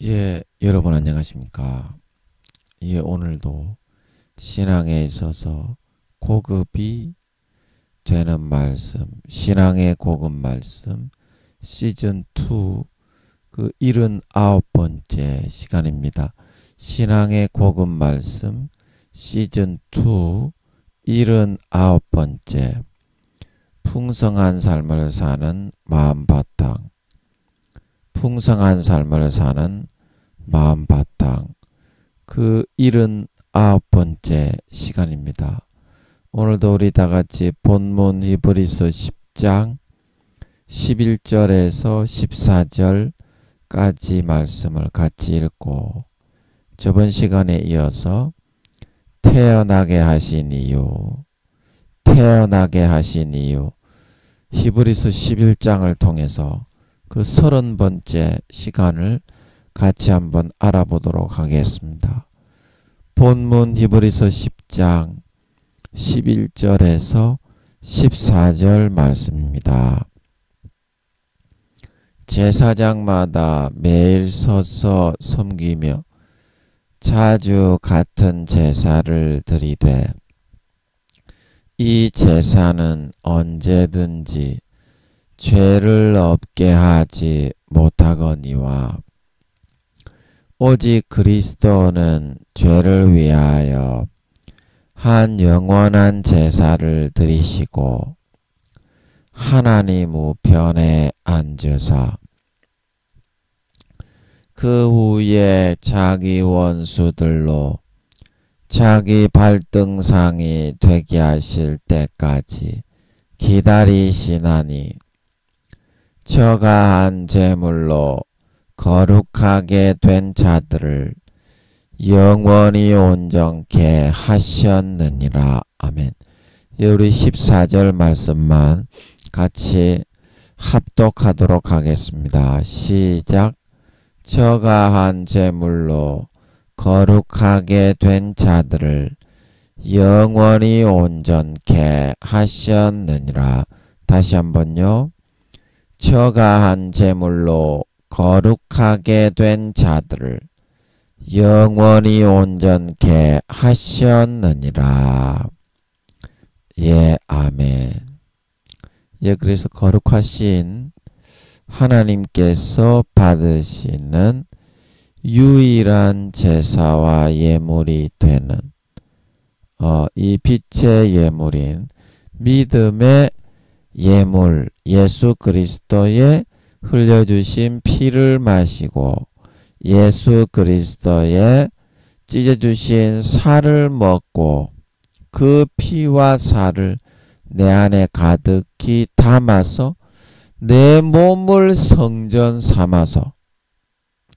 예, 여러분 안녕하십니까? 예, 오늘도 신앙에 있어서 고급이 되는 말씀, 신앙의 고급 말씀 시즌 2 그 79번째 시간입니다. 신앙의 고급 말씀 시즌 2 79번째 풍성한 삶을 사는 마음바탕 풍성한 삶을 사는 마음바탕 그 79번째 시간입니다. 오늘도 우리 다같이 본문 히브리서 10장 11절에서 14절까지 말씀을 같이 읽고 저번 시간에 이어서 태어나게 하신 이유 히브리서 11장을 통해서 그 30번째 시간을 같이 한번 알아보도록 하겠습니다. 본문 히브리서 10장 11절에서 14절 말씀입니다. 제사장마다 매일 서서 섬기며 자주 같은 제사를 드리되 이 제사는 언제든지 죄를 없게 하지 못하거니와 오직 그리스도는 죄를 위하여 한 영원한 제사를 드리시고 하나님 우편에 앉으사 그 후에 자기 원수들로 자기 발등상이 되게 하실 때까지 기다리시나니 저가 한 제물로 거룩하게 된 자들을 영원히 온전케 하셨느니라. 아멘. 우리 14절 말씀만 같이 합독하도록 하겠습니다. 시작. 저가 한 제물로 거룩하게 된 자들을 영원히 온전케 하셨느니라. 다시 한번요. 저가 한 제물로 거룩하게 된 자들을 영원히 온전케 하셨느니라. 예, 아멘. 예, 그래서 거룩하신 하나님께서 받으시는 유일한 제사와 예물이 되는 이 빛의 예물인 믿음의 예물 예수 그리스도의 흘려주신 피를 마시고 예수 그리스도의 찢어주신 살을 먹고 그 피와 살을 내 안에 가득히 담아서 내 몸을 성전 삼아서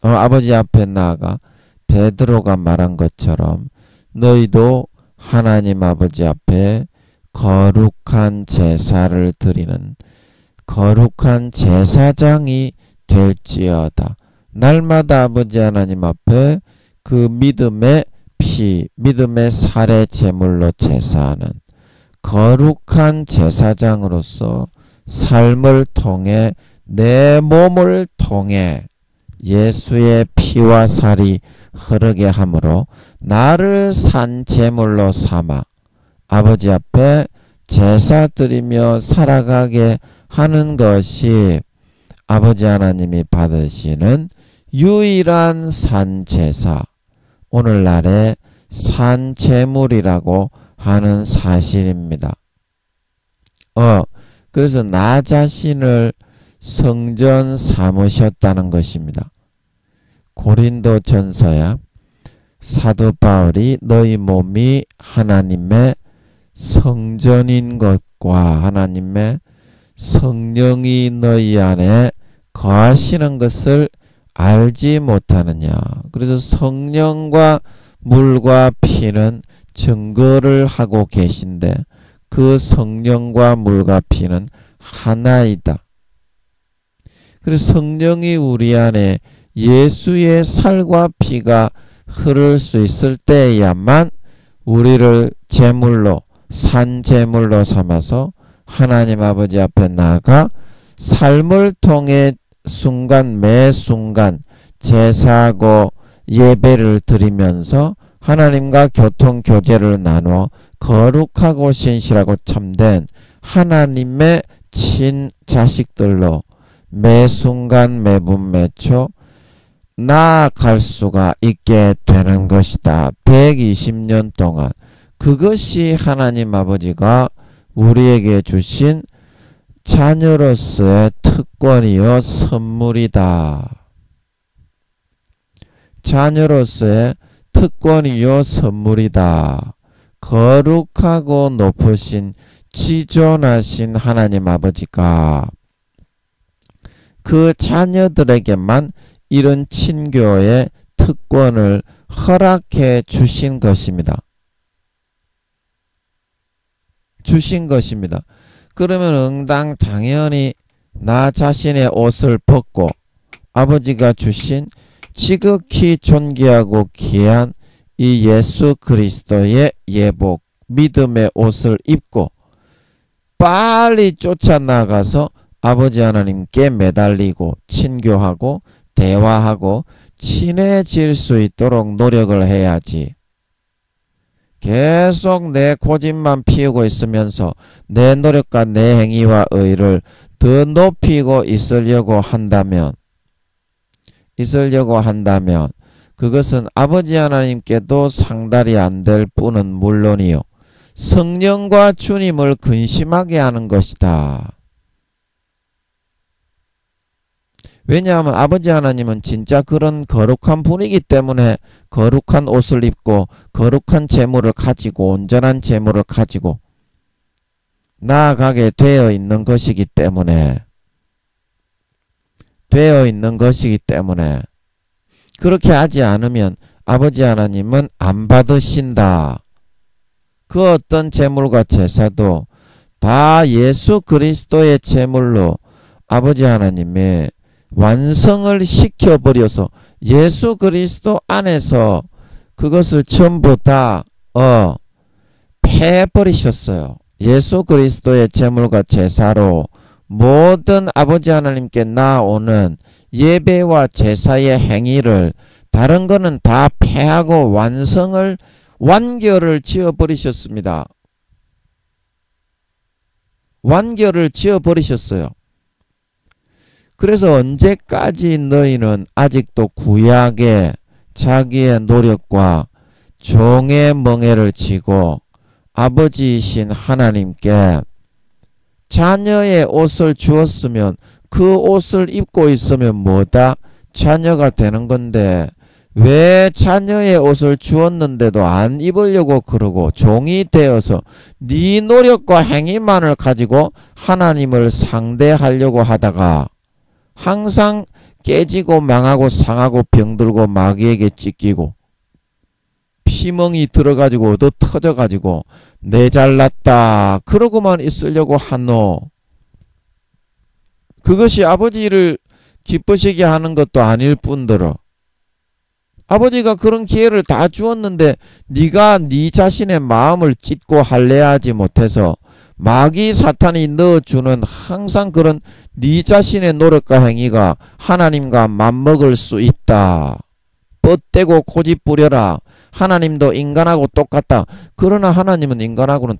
아버지 앞에 나아가 베드로가 말한 것처럼 너희도 하나님 아버지 앞에 거룩한 제사를 드리는 거룩한 제사장이 될지어다. 날마다 아버지 하나님 앞에 그 믿음의 피, 믿음의 살의 제물로 제사하는 거룩한 제사장으로서 삶을 통해 내 몸을 통해 예수의 피와 살이 흐르게 함으로 나를 산 제물로 삼아 아버지 앞에 제사 드리며 살아가게 하는 것이 아버지 하나님이 받으시는 유일한 산제사, 오늘날의 산제물이라고 하는 사실입니다. 그래서 나 자신을 성전 삼으셨다는 것입니다. 고린도 전서야 사도 바울이 너희 몸이 하나님의 성전인 것과 하나님의 성령이 너희 안에 거하시는 것을 알지 못하느냐. 그래서 성령과 물과 피는 증거를 하고 계신데 그 성령과 물과 피는 하나이다. 그래서 성령이 우리 안에 예수의 살과 피가 흐를 수 있을 때야만 우리를 제물로 산 제물로 삼아서 하나님 아버지 앞에 나아가 삶을 통해 순간 매 순간 제사하고 예배를 드리면서 하나님과 교통교제를 나누어 거룩하고 신실하고 참된 하나님의 친자식들로 매 순간 매분 매초 나아갈 수가 있게 되는 것이다. 120년 동안 그것이 하나님 아버지가 우리에게 주신 자녀로서의 특권이요 선물이다. 자녀로서의 특권이요 선물이다. 거룩하고 높으신 지존하신 하나님 아버지가 그 자녀들에게만 이런 친교의 특권을 허락해 주신 것입니다. 주신 것입니다. 그러면 응당 당연히 나 자신의 옷을 벗고 아버지가 주신 지극히 존귀하고 귀한 이 예수 그리스도의 예복, 믿음의 옷을 입고 빨리 쫓아나가서 아버지 하나님께 매달리고 친교하고 대화하고 친해질 수 있도록 노력을 해야지. 계속 내 고집만 피우고 있으면서 내 노력과 내 행위와 의를 더 높이고 있으려고 한다면 그것은 아버지 하나님께도 상달이 안 될 뿐은 물론이요 성령과 주님을 근심하게 하는 것이다. 왜냐하면 아버지 하나님은 진짜 그런 거룩한 분이기 때문에 거룩한 옷을 입고 거룩한 재물을 가지고 온전한 재물을 가지고 나아가게 되어 있는 것이기 때문에 그렇게 하지 않으면 아버지 하나님은 안 받으신다. 그 어떤 재물과 제사도 다 예수 그리스도의 제물로 아버지 하나님의 완성을 시켜버려서 예수 그리스도 안에서 그것을 전부 다 패버리셨어요. 예수 그리스도의 제물과 제사로 모든 아버지 하나님께 나오는 예배와 제사의 행위를 다른 거는 다 패하고 완결을 지어버리셨습니다. 완결을 지어버리셨어요. 그래서 언제까지 너희는 아직도 구약의 자기의 노력과 종의 멍에를 지고 아버지이신 하나님께 자녀의 옷을 주었으면 그 옷을 입고 있으면 뭐다? 자녀가 되는 건데 왜 자녀의 옷을 주었는데도 안 입으려고 그러고 종이 되어서 네 노력과 행위만을 가지고 하나님을 상대하려고 하다가 항상 깨지고 망하고 상하고 병들고 마귀에게 찢기고 피멍이 들어가지고 얻어 터져가지고 내 잘났다 그러고만 있으려고 하노. 그것이 아버지를 기쁘시게 하는 것도 아닐 뿐더러 아버지가 그런 기회를 다 주었는데 네가 네 자신의 마음을 찢고 할례하지 못해서 마귀 사탄이 넣어주는 항상 그런 네 자신의 노력과 행위가 하나님과 맞먹을 수 있다. 뻗대고 고집 부려라. 하나님도 인간하고 똑같다. 그러나 하나님은 인간하고는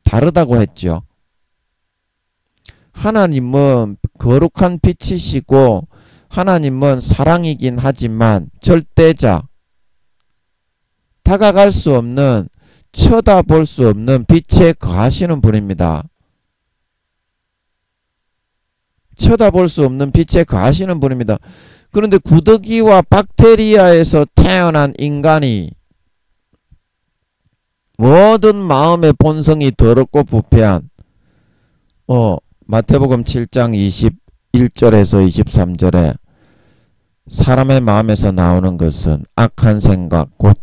다르다고 했죠. 하나님은 거룩한 빛이시고 하나님은 사랑이긴 하지만 절대자, 다가갈 수 없는, 쳐다볼 수 없는 빛에 거하시는 분입니다. 쳐다볼 수 없는 빛에 거하시는 분입니다. 그런데 구더기와 박테리아에서 태어난 인간이 모든 마음의 본성이 더럽고 부패한 마태복음 7장 21절에서 23절에 사람의 마음에서 나오는 것은 악한 생각 곧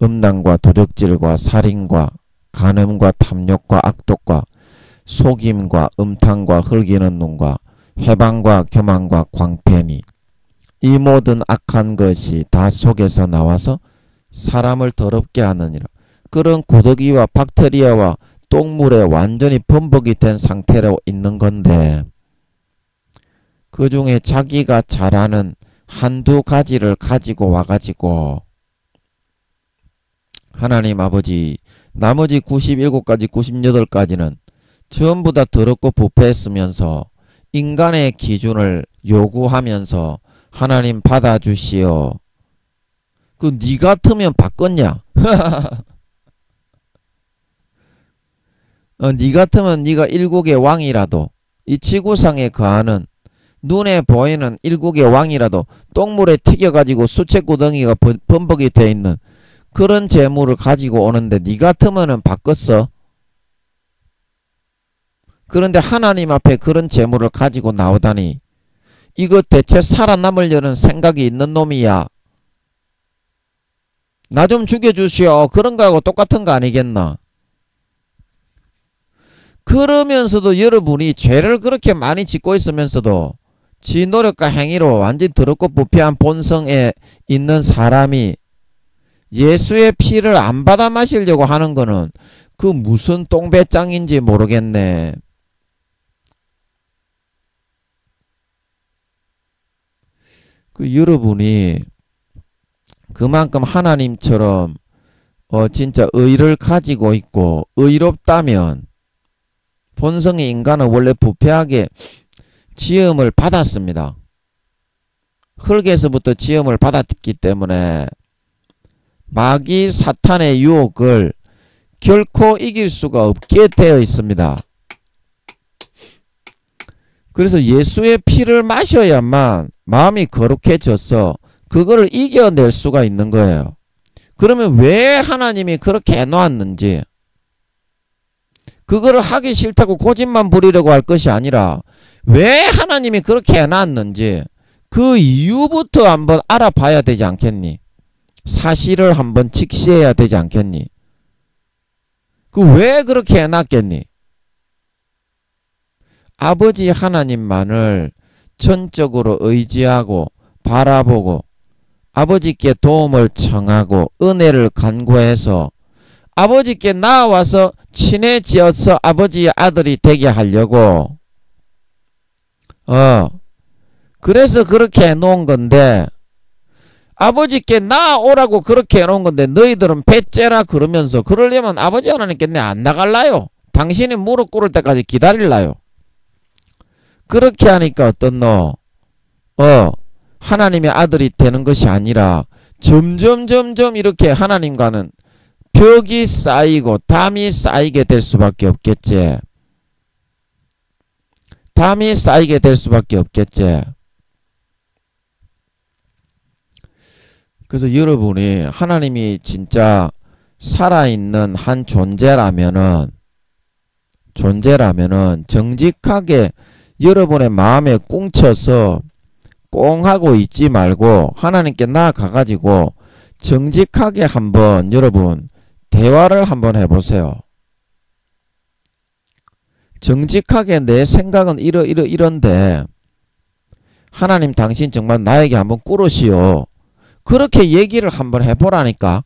음란과 도적질과 살인과 간음과 탐욕과 악독과 속임과 음탕과 흘기는 눈과 회방과 교만과 광패니 이 모든 악한 것이 다 속에서 나와서 사람을 더럽게 하느니라. 그런 구더기와 박테리아와 똥물에 완전히 범벅이 된 상태로 있는 건데 그 중에 자기가 잘 아는 한두 가지를 가지고 와가지고 하나님 아버지 나머지 97가지 98가지는 전부 다 더럽고 부패했으면서 인간의 기준을 요구하면서 하나님 받아주시오. 그 니 같으면 바꿨냐? 니 같으면 니가 일국의 왕이라도 이 지구상에 거하는 눈에 보이는 일국의 왕이라도 똥물에 튀겨가지고 수채구덩이가 범벅이 돼 있는 그런 재물을 가지고 오는데 니 같으면은 바꿨어? 그런데 하나님 앞에 그런 재물을 가지고 나오다니 이거 대체 살아남으려는 생각이 있는 놈이야. 나 좀 죽여주시오. 그런 거하고 똑같은 거 아니겠나? 그러면서도 여러분이 죄를 그렇게 많이 짓고 있으면서도 지 노력과 행위로 완전히 더럽고 부패한 본성에 있는 사람이 예수의 피를 안 받아 마시려고 하는 거는 그 무슨 똥배짱인지 모르겠네. 그 여러분이 그만큼 하나님처럼 진짜 의를 가지고 있고 의롭다면 본성의 인간은 원래 부패하게 지음을 받았습니다. 흙에서부터 지음을 받았기 때문에 마귀 사탄의 유혹을 결코 이길 수가 없게 되어 있습니다. 그래서 예수의 피를 마셔야만 마음이 거룩해져서 그거를 이겨낼 수가 있는 거예요. 그러면 왜 하나님이 그렇게 해놓았는지, 그거를 하기 싫다고 고집만 부리려고 할 것이 아니라 왜 하나님이 그렇게 해놨는지 그 이유부터 한번 알아봐야 되지 않겠니? 사실을 한번 직시해야 되지 않겠니? 그 왜 그렇게 해놨겠니? 아버지 하나님만을 전적으로 의지하고 바라보고 아버지께 도움을 청하고 은혜를 간구해서 아버지께 나와서 친해지어서 아버지의 아들이 되게 하려고 그래서 그렇게 해놓은 건데, 아버지께 나오라고 그렇게 해놓은 건데 너희들은 배째라 그러면서 그러려면 아버지 하나님께 내 안 나갈라요? 당신이 무릎 꿇을 때까지 기다릴라요? 그렇게 하니까 어떻노? 하나님의 아들이 되는 것이 아니라 점점 이렇게 하나님과는 벽이 쌓이고 담이 쌓이게 될 수밖에 없겠지. 담이 쌓이게 될 수밖에 없겠지. 그래서 여러분이 하나님이 진짜 살아있는 한 존재라면은 정직하게 여러분의 마음에 꿍쳐서 꽁하고 있지 말고 하나님께 나아가가지고 정직하게 한번 여러분 대화를 한번 해보세요. 정직하게 내 생각은 이런데 하나님 당신 정말 나에게 한번 꿇으시오. 그렇게 얘기를 한번 해보라니까.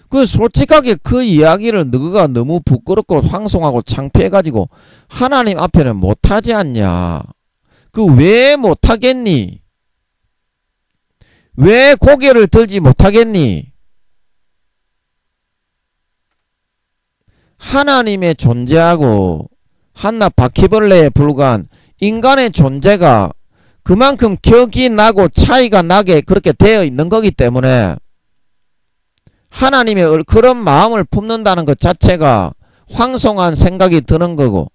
그 솔직하게 그 이야기를 너가 너무 부끄럽고 황송하고 창피해가지고 하나님 앞에는 못하지 않냐. 그 왜 못하겠니? 왜 고개를 들지 못하겠니? 하나님의 존재하고 한낱 바퀴벌레에 불과한 인간의 존재가 그만큼 격이 나고 차이가 나게 그렇게 되어 있는 거기 때문에 하나님의 그런 마음을 품는다는 것 자체가 황송한 생각이 드는 거고,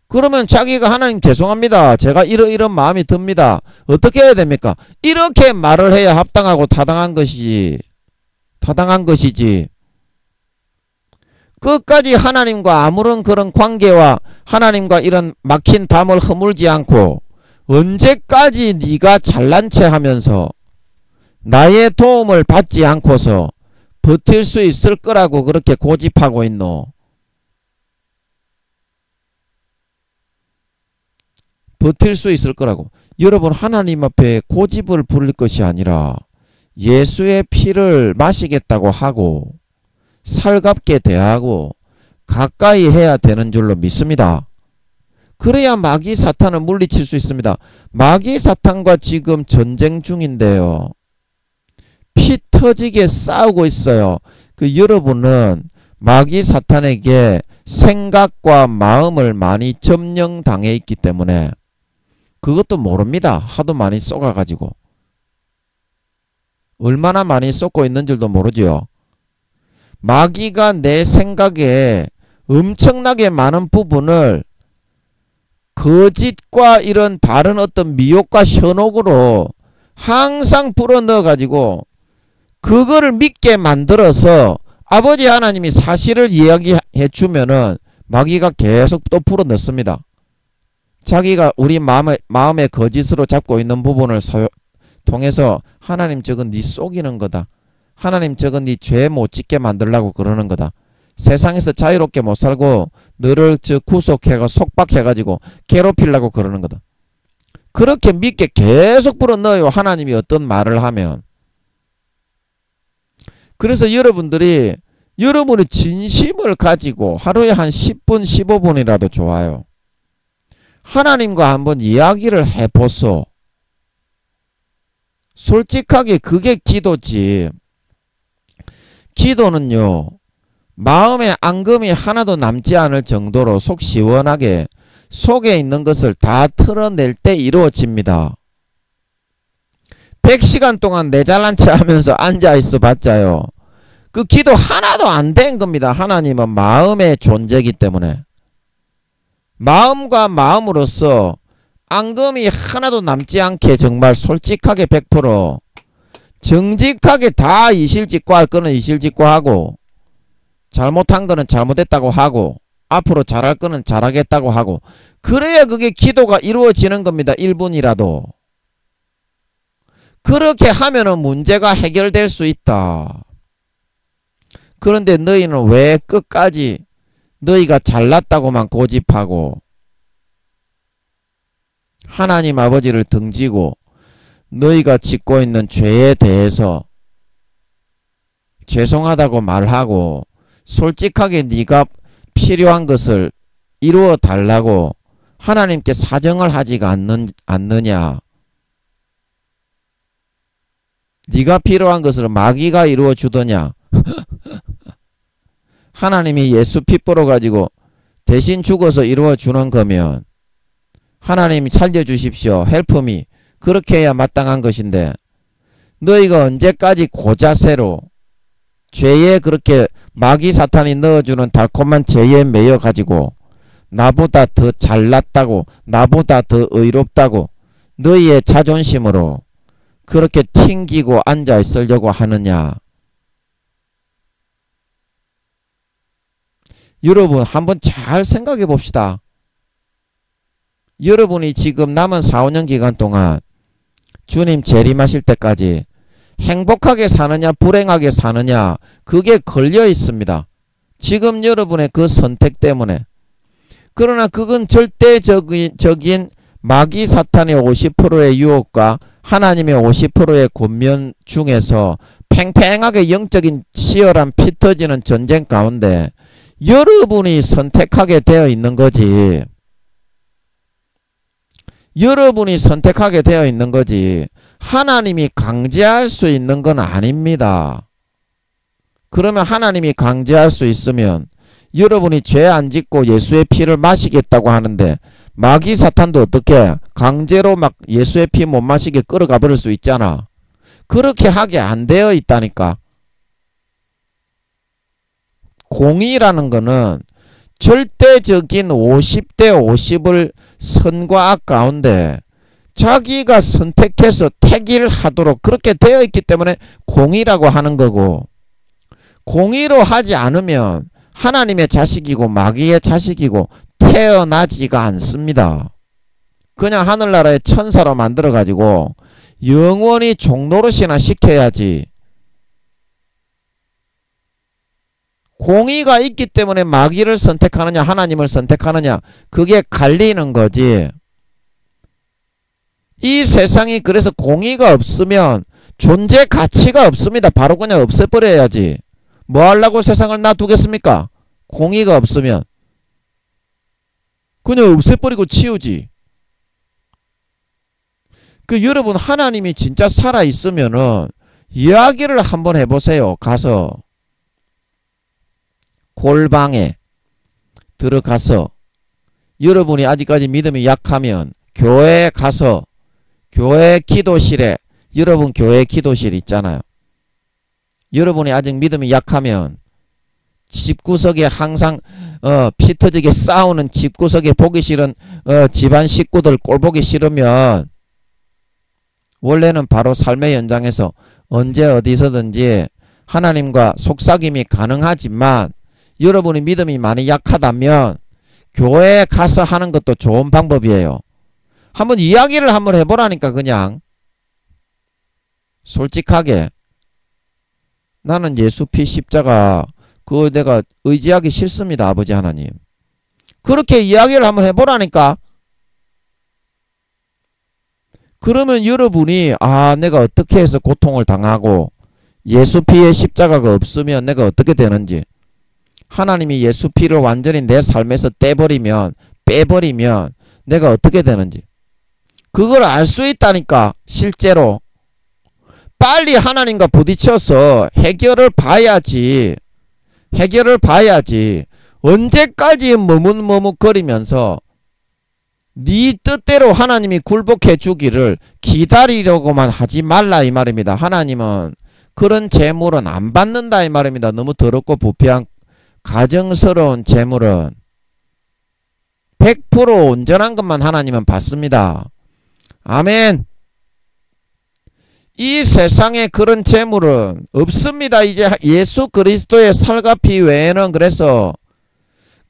그러면 자기가 하나님 죄송합니다. 제가 이런 마음이 듭니다. 어떻게 해야 됩니까? 이렇게 말을 해야 합당하고 타당한 것이지. 끝까지 하나님과 아무런 그런 관계와 하나님과 이런 막힌 담을 허물지 않고 언제까지 네가 잘난 체 하면서 나의 도움을 받지 않고서 버틸 수 있을 거라고 그렇게 고집하고 있노? 버틸 수 있을 거라고. 여러분, 하나님 앞에 고집을 부릴 것이 아니라 예수의 피를 마시겠다고 하고 살갑게 대하고 가까이 해야 되는 줄로 믿습니다. 그래야 마귀 사탄을 물리칠 수 있습니다. 마귀 사탄과 지금 전쟁 중인데요. 피 터지게 싸우고 있어요. 여러분은 마귀 사탄에게 생각과 마음을 많이 점령당해 있기 때문에 그것도 모릅니다. 하도 많이 쏘가가지고. 얼마나 많이 쏟고 있는 줄도 모르죠. 마귀가 내 생각에 엄청나게 많은 부분을 거짓과 이런 다른 어떤 미혹과 현혹으로 항상 불어넣어 가지고 그거를 믿게 만들어서 아버지 하나님이 사실을 이야기해 주면은 마귀가 계속 또 불어넣습니다. 자기가 우리 마음의 거짓으로 잡고 있는 부분을 통해서 하나님 저건 네 속이는 거다. 하나님 저건 네 죄 못 짓게 만들려고 그러는 거다. 세상에서 자유롭게 못 살고 너를 구속해가 속박해가지고 괴롭히려고 그러는 거다. 그렇게 믿게 계속 불어넣어요. 하나님이 어떤 말을 하면. 그래서 여러분들이 여러분의 진심을 가지고 하루에 한 10분 15분이라도 좋아요. 하나님과 한번 이야기를 해보소. 솔직하게 그게 기도지. 기도는요, 마음에 앙금이 하나도 남지 않을 정도로 속 시원하게 속에 있는 것을 다 털어낼 때 이루어집니다. 100시간 동안 내 잘난 체 하면서 앉아있어 봤자요, 그 기도 하나도 안 된 겁니다. 하나님은 마음의 존재이기 때문에. 마음과 마음으로서 앙금이 하나도 남지 않게 정말 솔직하게 100% 정직하게 다 이실직고 할 거는 이실직고 하고, 잘못한 거는 잘못했다고 하고, 앞으로 잘할 거는 잘하겠다고 하고, 그래야 그게 기도가 이루어지는 겁니다. 1분이라도. 그렇게 하면은 문제가 해결될 수 있다. 그런데 너희는 왜 끝까지 너희가 잘났다고만 고집하고 하나님 아버지를 등지고 너희가 짓고 있는 죄에 대해서 죄송하다고 말하고 솔직하게 네가 필요한 것을 이루어 달라고 하나님께 사정을 하지가 않느냐. 네가 필요한 것을 마귀가 이루어 주더냐. 하나님이 예수 피 뿌려 가지고 대신 죽어서 이루어 주는 거면 하나님이 살려주십시오. 헬프미. 그렇게 해야 마땅한 것인데 너희가 언제까지 고자세로 죄에 그렇게 마귀 사탄이 넣어주는 달콤한 죄에 매여 가지고 나보다 더 잘났다고 나보다 더 의롭다고 너희의 자존심으로 그렇게 튕기고 앉아 있으려고 하느냐. 여러분 한번 잘 생각해 봅시다. 여러분이 지금 남은 4, 5년 기간 동안 주님 재림하실 때까지 행복하게 사느냐 불행하게 사느냐 그게 걸려 있습니다. 지금 여러분의 그 선택 때문에. 그러나 그건 절대적인 마귀 사탄의 50%의 유혹과 하나님의 50%의 권면 중에서 팽팽하게 영적인 치열한 피 터지는 전쟁 가운데 여러분이 선택하게 되어 있는 거지. 여러분이 선택하게 되어 있는 거지. 하나님이 강제할 수 있는 건 아닙니다. 그러면 하나님이 강제할 수 있으면 여러분이 죄 안 짓고 예수의 피를 마시겠다고 하는데 마귀 사탄도 어떻게 강제로 막 예수의 피 못 마시게 끌어가 버릴 수 있잖아. 그렇게 하게 안 되어 있다니까. 공의라는 거는 절대적인 50대 50을 선과 악 가운데 자기가 선택해서 택일하도록 그렇게 되어 있기 때문에 공의라고 하는 거고, 공의로 하지 않으면 하나님의 자식이고 마귀의 자식이고 태어나지가 않습니다. 그냥 하늘나라의 천사로 만들어 가지고 영원히 종노릇이나 시켜야지. 공의가 있기 때문에 마귀를 선택하느냐 하나님을 선택하느냐 그게 갈리는 거지. 이 세상이 그래서 공의가 없으면 존재 가치가 없습니다. 바로 그냥 없애버려야지. 뭐 하려고 세상을 놔두겠습니까? 공의가 없으면. 그냥 없애버리고 치우지. 그 여러분 하나님이 진짜 살아있으면은 이야기를 한번 해보세요. 가서 골방에 들어가서 여러분이 아직까지 믿음이 약하면 교회에 가서 교회 기도실에 여러분 교회 기도실 있잖아요. 여러분이 아직 믿음이 약하면 집구석에 항상 피 터지게 싸우는 집구석에 보기 싫은 집안 식구들 꼴 보기 싫으면 원래는 바로 삶의 연장에서 언제 어디서든지 하나님과 속삭임이 가능하지만 여러분이 믿음이 많이 약하다면 교회에 가서 하는 것도 좋은 방법이에요. 한번 이야기를 한번 해보라니까. 그냥 솔직하게 나는 예수 피 십자가 그거 내가 의지하기 싫습니다. 아버지 하나님. 그렇게 이야기를 한번 해보라니까. 그러면 여러분이 내가 어떻게 해서 고통을 당하고 예수 피의 십자가가 없으면 내가 어떻게 되는지, 하나님이 예수 피를 완전히 내 삶에서 빼버리면 내가 어떻게 되는지 그걸 알 수 있다니까. 실제로 빨리 하나님과 부딪혀서 해결을 봐야지. 언제까지 머뭇머뭇거리면서 네 뜻대로 하나님이 굴복해 주기를 기다리려고만 하지 말라 이 말입니다. 하나님은 그런 재물은 안 받는다 이 말입니다. 너무 더럽고 부패한 가정스러운 재물은 100% 온전한 것만 하나님은 받습니다. 아멘. 이 세상에 그런 재물은 없습니다. 이제 예수 그리스도의 살과 피 외에는. 그래서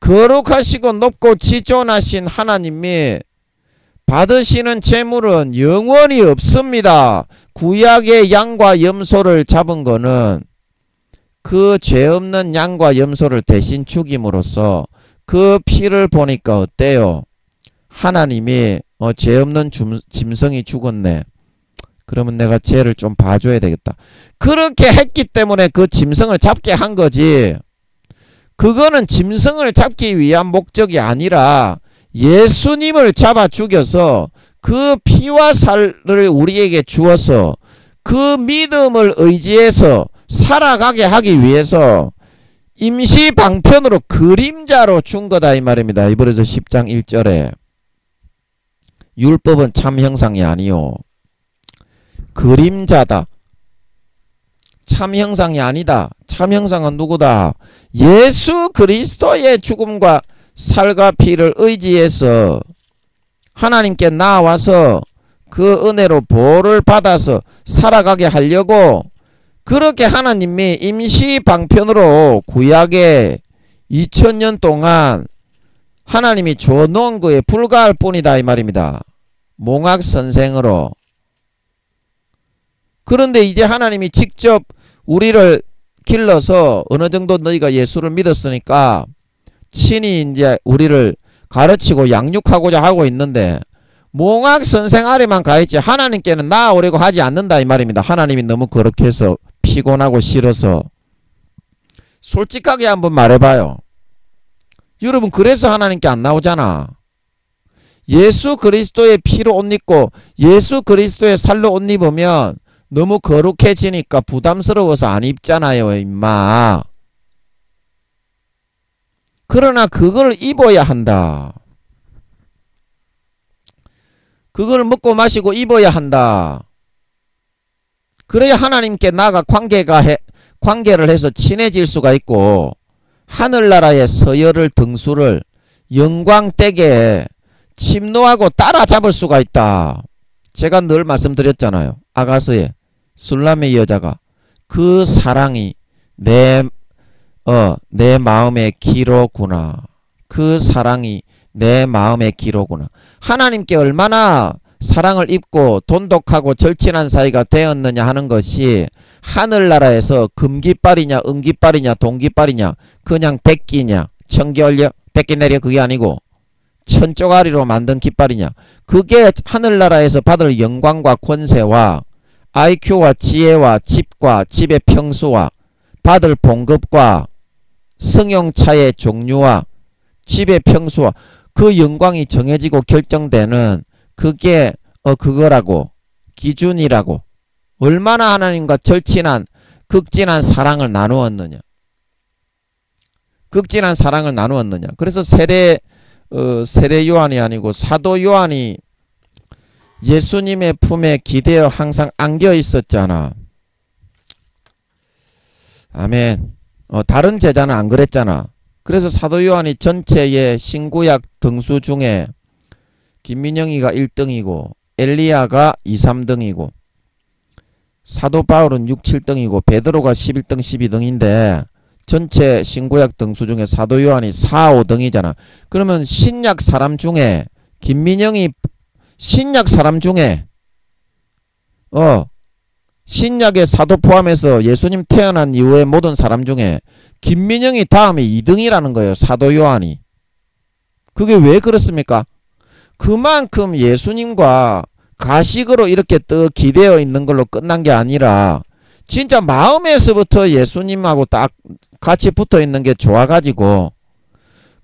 거룩하시고 높고 지존하신 하나님이 받으시는 재물은 영원히 없습니다. 구약의 양과 염소를 잡은 거는 그 죄 없는 양과 염소를 대신 죽임으로써 그 피를 보니까 어때요? 하나님이 죄 없는 짐승이 죽었네. 그러면 내가 죄를 좀 봐줘야 되겠다. 그렇게 했기 때문에 그 짐승을 잡게 한 거지. 그거는 짐승을 잡기 위한 목적이 아니라 예수님을 잡아 죽여서 그 피와 살을 우리에게 주어서 그 믿음을 의지해서 살아가게 하기 위해서 임시 방편으로 그림자로 준 거다 이 말입니다. 이브리서 10장 1절에 율법은 참 형상이 아니요 그림자다. 참 형상이 아니다. 참 형상은 누구다? 예수 그리스도의 죽음과 살과 피를 의지해서 하나님께 나와서 그 은혜로 보호를 받아서 살아가게 하려고 그렇게 하나님이 임시 방편으로 구약에 2000년 동안 하나님이 줘놓은 거에 불과할 뿐이다 이 말입니다. 몽학 선생으로. 그런데 이제 하나님이 직접 우리를 길러서 어느 정도 너희가 예수를 믿었으니까 친히 이제 우리를 가르치고 양육하고자 하고 있는데 몽학 선생 아래만 가있지 하나님께는 나아오려고 하지 않는다 이 말입니다. 하나님이 너무 그렇게 해서 피곤하고 싫어서. 솔직하게 한번 말해봐요. 여러분 그래서 하나님께 안 나오잖아. 예수 그리스도의 피로 옷 입고 예수 그리스도의 살로 옷 입으면 너무 거룩해지니까 부담스러워서 안 입잖아요 임마. 그러나 그걸 입어야 한다. 그걸 먹고 마시고 입어야 한다. 그래야 하나님께 나가 관계를 해서 친해질 수가 있고 하늘나라의 서열을 등수를 영광되게 침노하고 따라잡을 수가 있다. 제가 늘 말씀드렸잖아요. 아가서에 술람의 여자가 그 사랑이 내 마음의 기로구나. 그 사랑이 내 마음의 기로구나. 하나님께 얼마나 사랑을 입고 돈독하고 절친한 사이가 되었느냐 하는 것이 하늘나라에서 금깃발이냐 은깃발이냐 동깃발이냐 그냥 백기냐 천개 올려 백기 내려 그게 아니고 천조가리로 만든 깃발이냐 그게 하늘나라에서 받을 영광과 권세와 IQ와 지혜와 집과 집의 평수와 받을 봉급과 승용차의 종류와 집의 평수와 그 영광이 정해지고 결정되는 그게 그거라고, 기준이라고. 얼마나 하나님과 절친한 극진한 사랑을 나누었느냐. 극진한 사랑을 나누었느냐. 그래서 세례 요한이 아니고 사도 요한이 예수님의 품에 기대어 항상 안겨 있었잖아. 아멘. 다른 제자는 안 그랬잖아. 그래서 사도 요한이 전체의 신구약 등수 중에 김민영이가 1등이고 엘리야가 2, 3등이고 사도 바울은 6, 7등이고 베드로가 11등, 12등인데 전체 신구약 등수 중에 사도 요한이 4, 5등이잖아. 그러면 신약 사람 중에 김민영이 신약 사람 중에 신약의 사도 포함해서 예수님 태어난 이후의 모든 사람 중에 김민영이 다음에 2등이라는 거예요. 사도 요한이. 그게 왜 그렇습니까? 그만큼 예수님과 가식으로 이렇게 또 기대어 있는 걸로 끝난 게 아니라 진짜 마음에서부터 예수님하고 딱 같이 붙어 있는 게 좋아가지고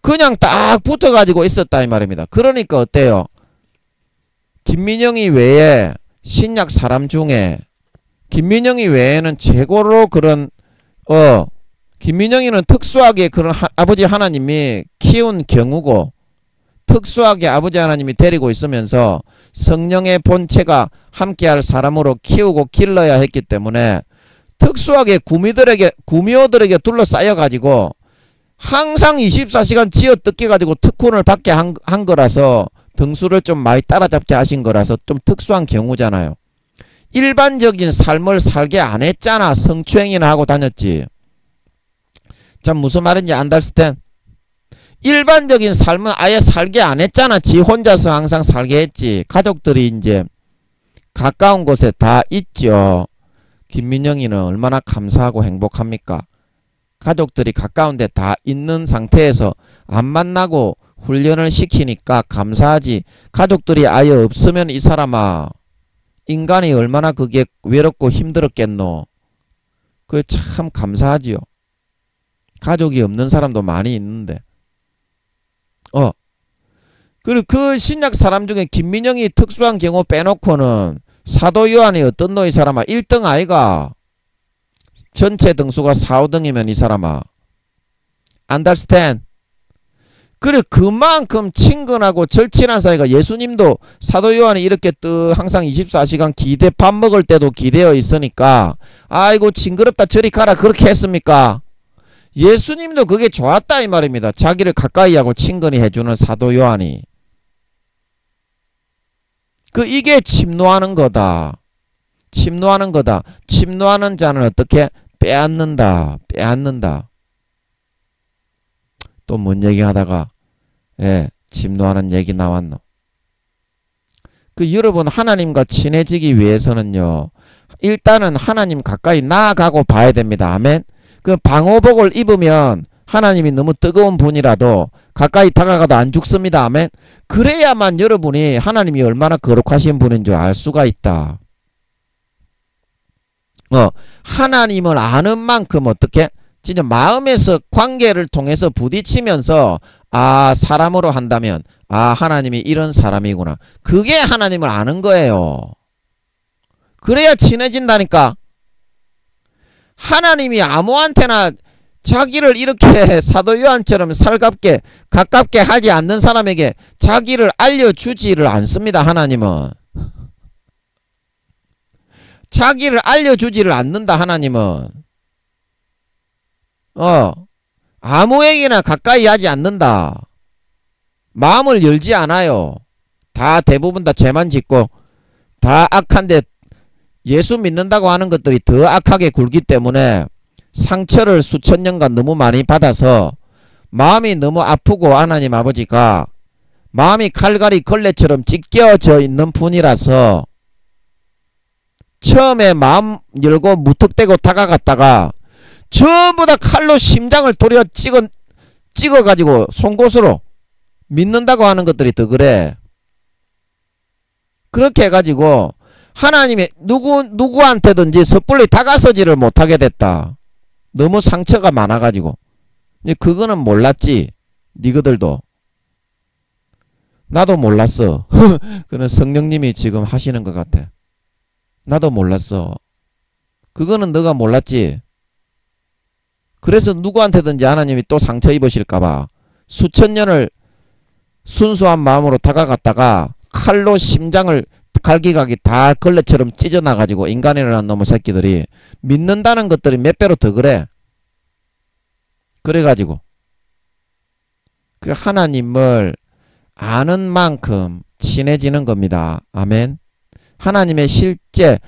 그냥 딱 붙어가지고 있었다 이 말입니다. 그러니까 어때요? 김민영이 외에 신약 사람 중에 김민영이 외에는 최고로 그런 김민영이는 특수하게 그런 아버지 하나님이 키운 경우고 특수하게 아버지 하나님이 데리고 있으면서 성령의 본체가 함께할 사람으로 키우고 길러야 했기 때문에 특수하게 구미호들에게 둘러싸여 가지고 항상 24시간 쥐어 뜯겨 가지고 특훈을 받게 한 거라서 등수를 좀 많이 따라잡게 하신 거라서 좀 특수한 경우잖아요. 일반적인 삶을 살게 안 했잖아. 성추행이나 하고 다녔지. 참 무슨 말인지 안달스텐? 일반적인 삶은 아예 살게 안 했잖아. 지 혼자서 항상 살게 했지. 가족들이 이제 가까운 곳에 다 있죠. 김민영이는 얼마나 감사하고 행복합니까? 가족들이 가까운 데 다 있는 상태에서 안 만나고 훈련을 시키니까 감사하지. 가족들이 아예 없으면 이 사람아 인간이 얼마나 그게 외롭고 힘들었겠노. 그게 참 감사하지요. 가족이 없는 사람도 많이 있는데. 그리고 그 신약 사람 중에 김민영이 특수한 경우 빼놓고는 사도 요한이 어떤 너 이 사람아 1등 아이가. 전체 등수가 4, 5등이면 이 사람아. Understand? 그래 그만큼 친근하고 절친한 사이가 예수님도 사도 요한이 이렇게 항상 24시간 기대 밥 먹을 때도 기대어 있으니까 아이고 징그럽다 저리 가라 그렇게 했습니까? 예수님도 그게 좋았다 이 말입니다. 자기를 가까이 하고 친근히 해주는 사도 요한이. 이게 침노하는 거다. 침노하는 거다. 침노하는 자는 어떻게? 빼앗는다. 빼앗는다. 또 뭔 얘기 하다가 침노하는 얘기 나왔노. 여러분 하나님과 친해지기 위해서는요. 일단은 하나님 가까이 나아가고 봐야 됩니다. 아멘. 방호복을 입으면 하나님이 너무 뜨거운 분이라도 가까이 다가가도 안 죽습니다. 아멘. 그래야만 여러분이 하나님이 얼마나 거룩하신 분인 줄 알 수가 있다. 하나님을 아는 만큼 어떻게? 진짜 마음에서 관계를 통해서 부딪히면서 사람으로 한다면 하나님이 이런 사람이구나. 그게 하나님을 아는 거예요. 그래야 친해진다니까. 하나님이 아무한테나 자기를 이렇게 사도 요한처럼 살갑게 가깝게 하지 않는 사람에게 자기를 알려주지를 않습니다. 하나님은. 자기를 알려주지를 않는다. 하나님은. 아무에게나 가까이 하지 않는다. 마음을 열지 않아요. 다 대부분 다 죄만 짓고 다 악한데 예수 믿는다고 하는 것들이 더 악하게 굴기 때문에 상처를 수천 년간 너무 많이 받아서 마음이 너무 아프고 하나님 아버지가 마음이 칼갈이 걸레처럼 찢겨져 있는 분이라서 처음에 마음 열고 무턱대고 다가갔다가 전부 다 칼로 심장을 도려 찍어가지고 송곳으로 믿는다고 하는 것들이 더 그래. 그렇게 해가지고 하나님이 누구한테든지 섣불리 다가서지를 못하게 됐다. 너무 상처가 많아가지고. 그거는 몰랐지. 니그들도. 나도 몰랐어. 그는 성령님이 지금 하시는 것 같아. 나도 몰랐어. 그거는 너가 몰랐지. 그래서 누구한테든지 하나님이 또 상처 입으실까봐 수천 년을 순수한 마음으로 다가갔다가 칼로 심장을 갈기갈기 다 걸레처럼 찢어놔가지고 인간이라는 놈의 새끼들이 믿는다는 것들이 몇 배로 더 그래. 그래가지고 그 하나님을 아는 만큼 친해지는 겁니다. 아멘. 하나님의 실존,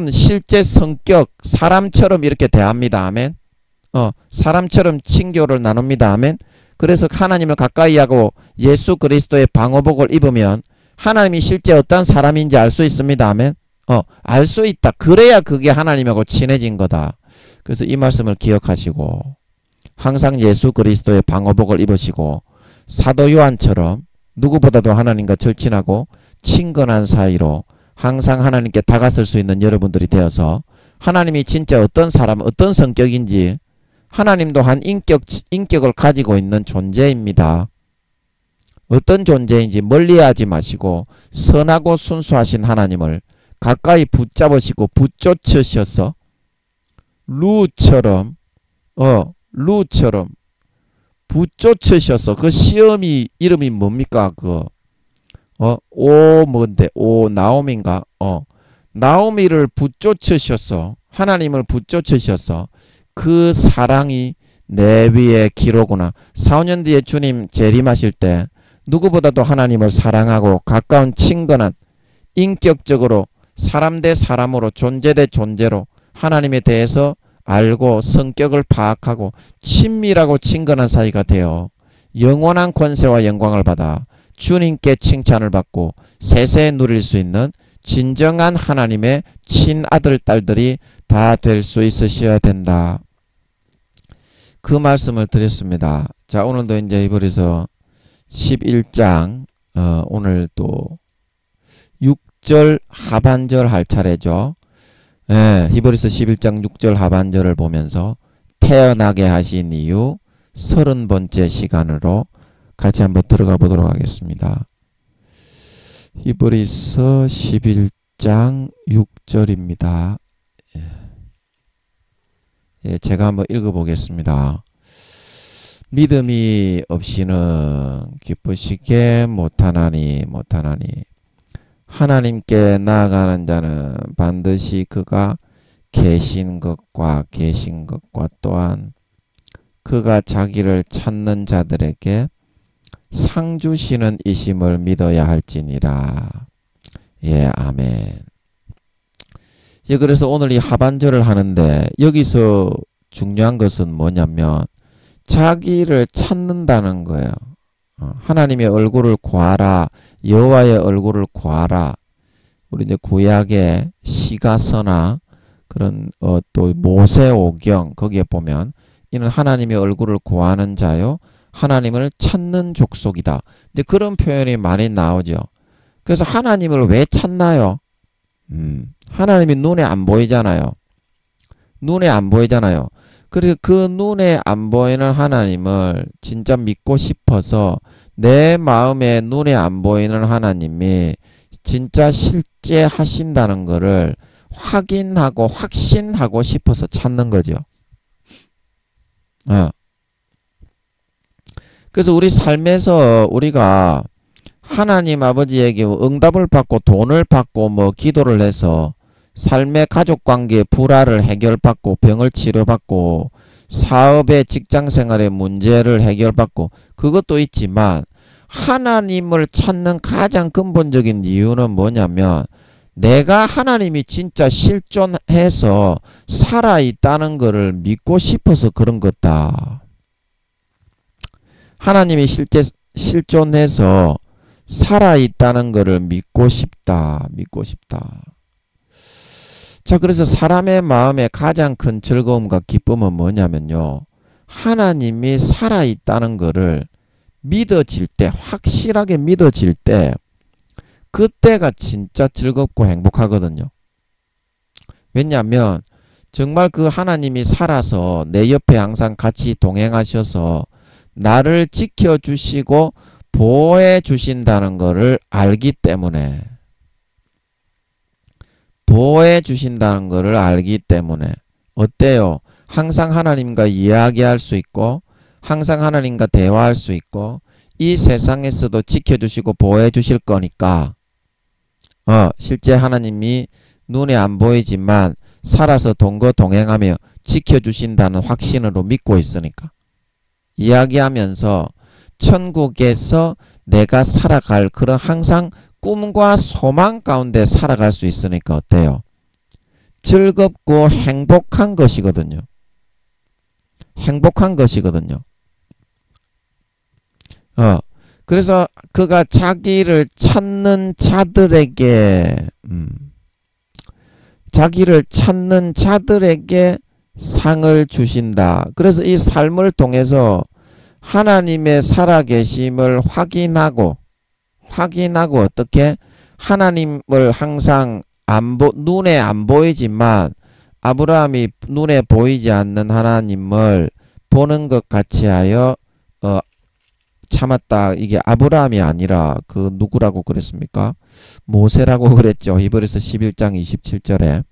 실제 성격, 사람처럼 이렇게 대합니다. 아멘. 사람처럼 친교를 나눕니다. 아멘. 그래서 하나님을 가까이 하고 예수 그리스도의 방어복을 입으면 하나님이 실제 어떤 사람인지 알 수 있습니다. 아멘. 알 수 있다. 그래야 그게 하나님하고 친해진 거다. 그래서 이 말씀을 기억하시고 항상 예수 그리스도의 방어복을 입으시고 사도 요한처럼 누구보다도 하나님과 절친하고 친근한 사이로 항상 하나님께 다가설 수 있는 여러분들이 되어서 하나님이 진짜 어떤 사람, 어떤 성격인지 하나님도 한 인격을 가지고 있는 존재입니다. 어떤 존재인지 멀리하지 마시고 선하고 순수하신 하나님을 가까이 붙잡으시고 붙쫓으셔서 루처럼 붙쫓으셔서 그 시험이 이름이 뭡니까? 나오미인가? 나오미를 붙쫓으셔서 하나님을 붙쫓으셔서 그 사랑이 내 위에 기로구나. 4~5년 뒤에 주님 재림하실 때 누구보다도 하나님을 사랑하고 가까운 친근한 인격적으로 사람 대 사람으로 존재 대 존재로 하나님에 대해서 알고 성격을 파악하고 친밀하고 친근한 사이가 되어 영원한 권세와 영광을 받아 주님께 칭찬을 받고 세세에 누릴 수 있는 진정한 하나님의 친아들 딸들이 다 될 수 있으셔야 된다. 그 말씀을 드렸습니다. 자, 오늘도 이제 히브리서 11장 오늘 또 6절 하반절 할 차례죠. 히브리서 11장 6절 하반절을 보면서 태어나게 하신 이유 30번째 시간으로 같이 한번 들어가 보도록 하겠습니다. 히브리서 11장 6절입니다. 제가 한번 읽어보겠습니다. 믿음이 없이는 기쁘시게 못하나니 하나님께 나아가는 자는 반드시 그가 계신 것과 또한 그가 자기를 찾는 자들에게 상 주시는 이심을 믿어야 할지니라. 예, 아멘. 그래서 오늘 이 하반절을 하는데 여기서 중요한 것은 뭐냐면 자기를 찾는다는 거예요. 하나님의 얼굴을 구하라. 여호와의 얼굴을 구하라. 우리 이제 구약의 시가서나 그런 또 모세오경 거기에 보면 이는 하나님의 얼굴을 구하는 자요 하나님을 찾는 족속이다. 이제 그런 표현이 많이 나오죠. 그래서 하나님을 왜 찾나요? 하나님이 눈에 안 보이잖아요. 눈에 안 보이잖아요. 그래서 그 눈에 안 보이는 하나님을 진짜 믿고 싶어서 내 마음에 눈에 안 보이는 하나님이 진짜 실제 하신다는 거를 확인하고 확신하고 싶어서 찾는 거죠. 그래서 우리 삶에서 우리가 하나님 아버지에게 응답을 받고 돈을 받고 뭐 기도를 해서 삶의 가족관계의 불화를 해결받고 병을 치료받고 사업의 직장생활의 문제를 해결받고 그것도 있지만 하나님을 찾는 가장 근본적인 이유는 뭐냐면 내가 하나님이 진짜 실존해서 살아있다는 것을 믿고 싶어서 그런 거다. 하나님이 실제 실존해서 살아있다는 것을 믿고 싶다. 자, 그래서 사람의 마음에 가장 큰 즐거움과 기쁨은 뭐냐면요. 하나님이 살아있다는 것을 믿어질 때, 확실하게 믿어질 때, 그때가 진짜 즐겁고 행복하거든요. 왜냐하면 정말 그 하나님이 살아서 내 옆에 항상 같이 동행하셔서 나를 지켜주시고 보호해 주신다는 것을 알기 때문에 보호해 주신다는 것을 알기 때문에 어때요? 항상 하나님과 이야기할 수 있고 항상 하나님과 대화할 수 있고 이 세상에서도 지켜주시고 보호해 주실 거니까 실제 하나님이 눈에 안 보이지만 살아서 동거동행하며 지켜주신다는 확신으로 믿고 있으니까 이야기하면서 천국에서 내가 살아갈 그런 항상 꿈과 소망 가운데 살아갈 수 있으니까 어때요? 즐겁고 행복한 것이거든요. 행복한 것이거든요. 그래서 그가 자기를 찾는 자들에게 자기를 찾는 자들에게 상을 주신다. 그래서 이 삶을 통해서 하나님의 살아계심을 확인하고 어떻게 하나님을 항상 눈에 안 보이지만 아브라함이 눈에 보이지 않는 하나님을 보는 것 같이 하여 참았다. 이게 아브라함이 아니라 그 누구라고 그랬습니까? 모세라고 그랬죠. 히브리서 11장 27절에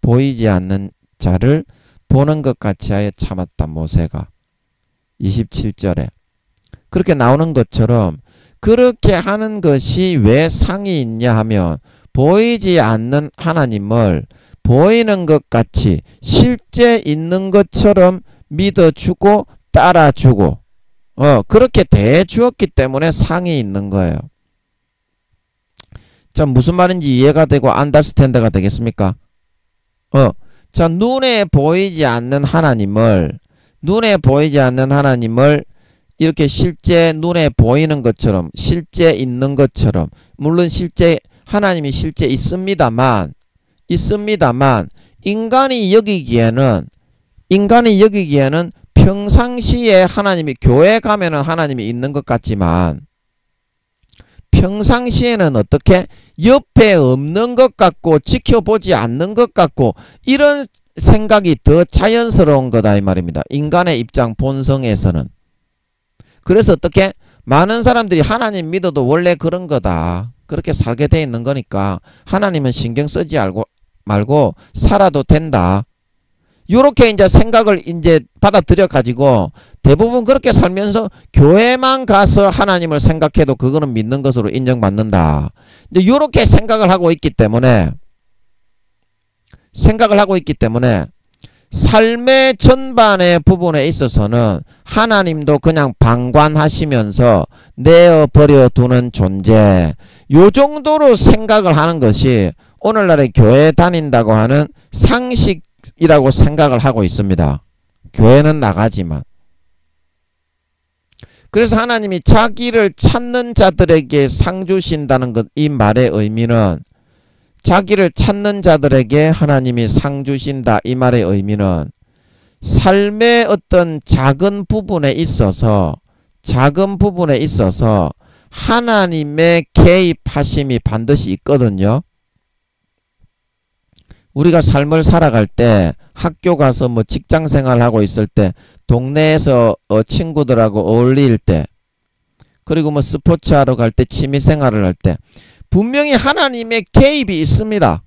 보이지 않는 자를 보는 것 같이 하여 참았다. 모세가 27절에 그렇게 나오는 것처럼 그렇게 하는 것이 왜 상이 있냐 하면 보이지 않는 하나님을 보이는 것 같이 실제 있는 것처럼 믿어주고 따라주고 그렇게 대해주었기 때문에 상이 있는 거예요. 자, 무슨 말인지 이해가 되고 안달스탠드가 되겠습니까? 자, 눈에 보이지 않는 하나님을 이렇게 실제 눈에 보이는 것처럼 실제 있는 것처럼 물론 실제 하나님이 실제 있습니다만 인간이 여기기에는 평상시에 하나님이 교회 가면은 하나님이 있는 것 같지만 평상시에는 어떻게 옆에 없는 것 같고 지켜보지 않는 것 같고 이런 생각이 더 자연스러운 거다 이 말입니다. 인간의 입장 본성에서는. 그래서 어떻게 많은 사람들이 하나님 믿어도 원래 그런 거다. 그렇게 살게 돼 있는 거니까 하나님은 신경 쓰지 말고 살아도 된다. 요렇게 이제 생각을 이제 받아들여 가지고 대부분 그렇게 살면서 교회만 가서 하나님을 생각해도 그거는 믿는 것으로 인정받는다. 이제 요렇게 생각을 하고 있기 때문에 삶의 전반의 부분에 있어서는 하나님도 그냥 방관하시면서 내어버려 두는 존재. 요 정도로 생각을 하는 것이 오늘날의 교회 다닌다고 하는 상식이라고 생각을 하고 있습니다. 교회는 나가지만. 그래서 하나님이 자기를 찾는 자들에게 상 주신다는 것, 이 말의 의미는 자기를 찾는 자들에게 하나님이 상 주신다. 이 말의 의미는 삶의 어떤 작은 부분에 있어서 하나님의 개입하심이 반드시 있거든요. 우리가 삶을 살아갈 때 학교 가서 뭐 직장 생활하고 있을 때 동네에서 친구들하고 어울릴 때 그리고 뭐 스포츠하러 갈 때 취미 생활을 할 때 분명히 하나님의 개입이 있습니다.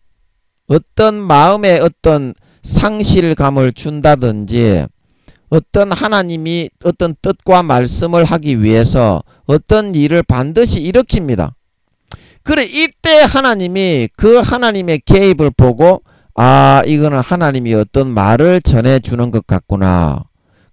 어떤 마음에 어떤 상실감을 준다든지 어떤 하나님이 어떤 뜻과 말씀을 하기 위해서 어떤 일을 반드시 일으킵니다. 그래 이때 하나님이 그 하나님의 개입을 보고 아 이거는 하나님이 어떤 말을 전해주는 것 같구나.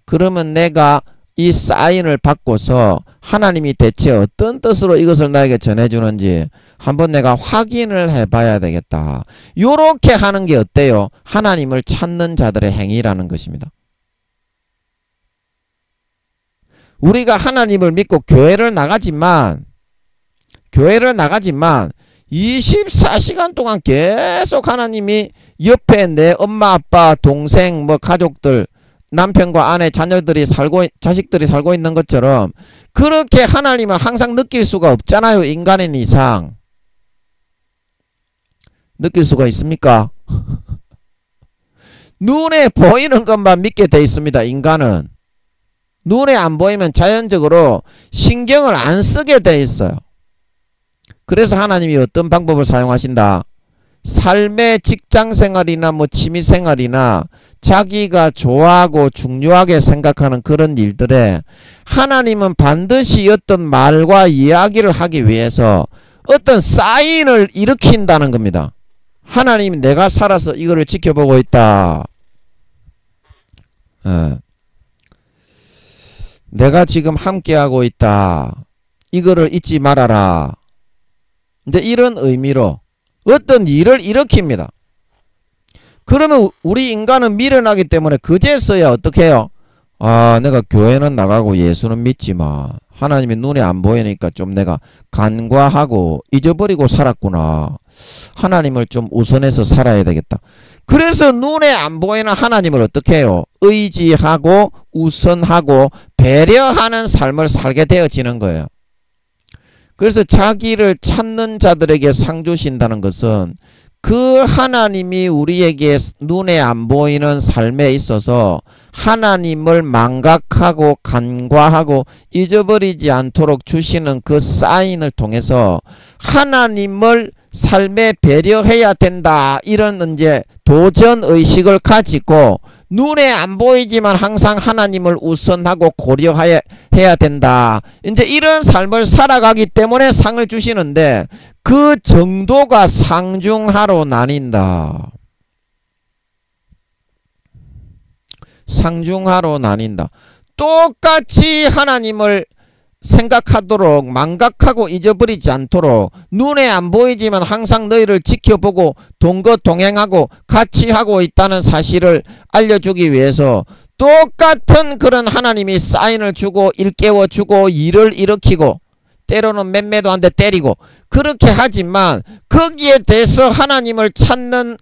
그러면 내가 이 사인을 받고서 하나님이 대체 어떤 뜻으로 이것을 나에게 전해주는지 한번 내가 확인을 해봐야 되겠다. 요렇게 하는 게 어때요? 하나님을 찾는 자들의 행위라는 것입니다. 우리가 하나님을 믿고 교회를 나가지만 24시간 동안 계속 하나님이 옆에 내 엄마 아빠 동생 뭐 가족들 남편과 아내 자식들이 살고 있는 것처럼 그렇게 하나님을 항상 느낄 수가 없잖아요. 인간인 이상 느낄 수가 있습니까? 눈에 보이는 것만 믿게 돼 있습니다. 인간은 눈에 안 보이면 자연적으로 신경을 안 쓰게 돼 있어요. 그래서 하나님이 어떤 방법을 사용하신다? 삶의 직장생활이나 뭐 취미생활이나 자기가 좋아하고 중요하게 생각하는 그런 일들에 하나님은 반드시 어떤 말과 이야기를 하기 위해서 어떤 사인을 일으킨다는 겁니다. 하나님이 내가 살아서 이거를 지켜보고 있다. 내가 지금 함께하고 있다. 이거를 잊지 말아라. 이제 이런 의미로 어떤 일을 일으킵니다. 그러면 우리 인간은 미련하기 때문에 그제서야 어떻게 해요? 아, 내가 교회는 나가고 예수는 믿지만 하나님이 눈에 안 보이니까 좀 내가 간과하고 잊어버리고 살았구나. 하나님을 좀 우선해서 살아야 되겠다. 그래서 눈에 안 보이는 하나님을 어떻게 해요? 의지하고 우선하고 배려하는 삶을 살게 되어지는 거예요. 그래서 자기를 찾는 자들에게 상 주신다는 것은 그 하나님이 우리에게 눈에 안 보이는 삶에 있어서 하나님을 망각하고 간과하고 잊어버리지 않도록 주시는 그 사인을 통해서 하나님을 삶에 배려해야 된다. 이런 이제 도전의식을 가지고 눈에 안 보이지만 항상 하나님을 우선하고 고려해야 된다. 이제 이런 삶을 살아가기 때문에 상을 주시는데 그 정도가 상중하로 나뉜다. 상중하로 나뉜다. 똑같이 하나님을 생각하도록 망각하고 잊어버리지 않도록 눈에 안 보이지만 항상 너희를 지켜보고 동거동행하고 같이 하고 있다는 사실을 알려주기 위해서 똑같은 그런 하나님이 사인을 주고 일깨워주고 일을 일으키고 때로는 맴매도 한 대 때리고 그렇게 하지만 거기에 대해서 하나님을 찾는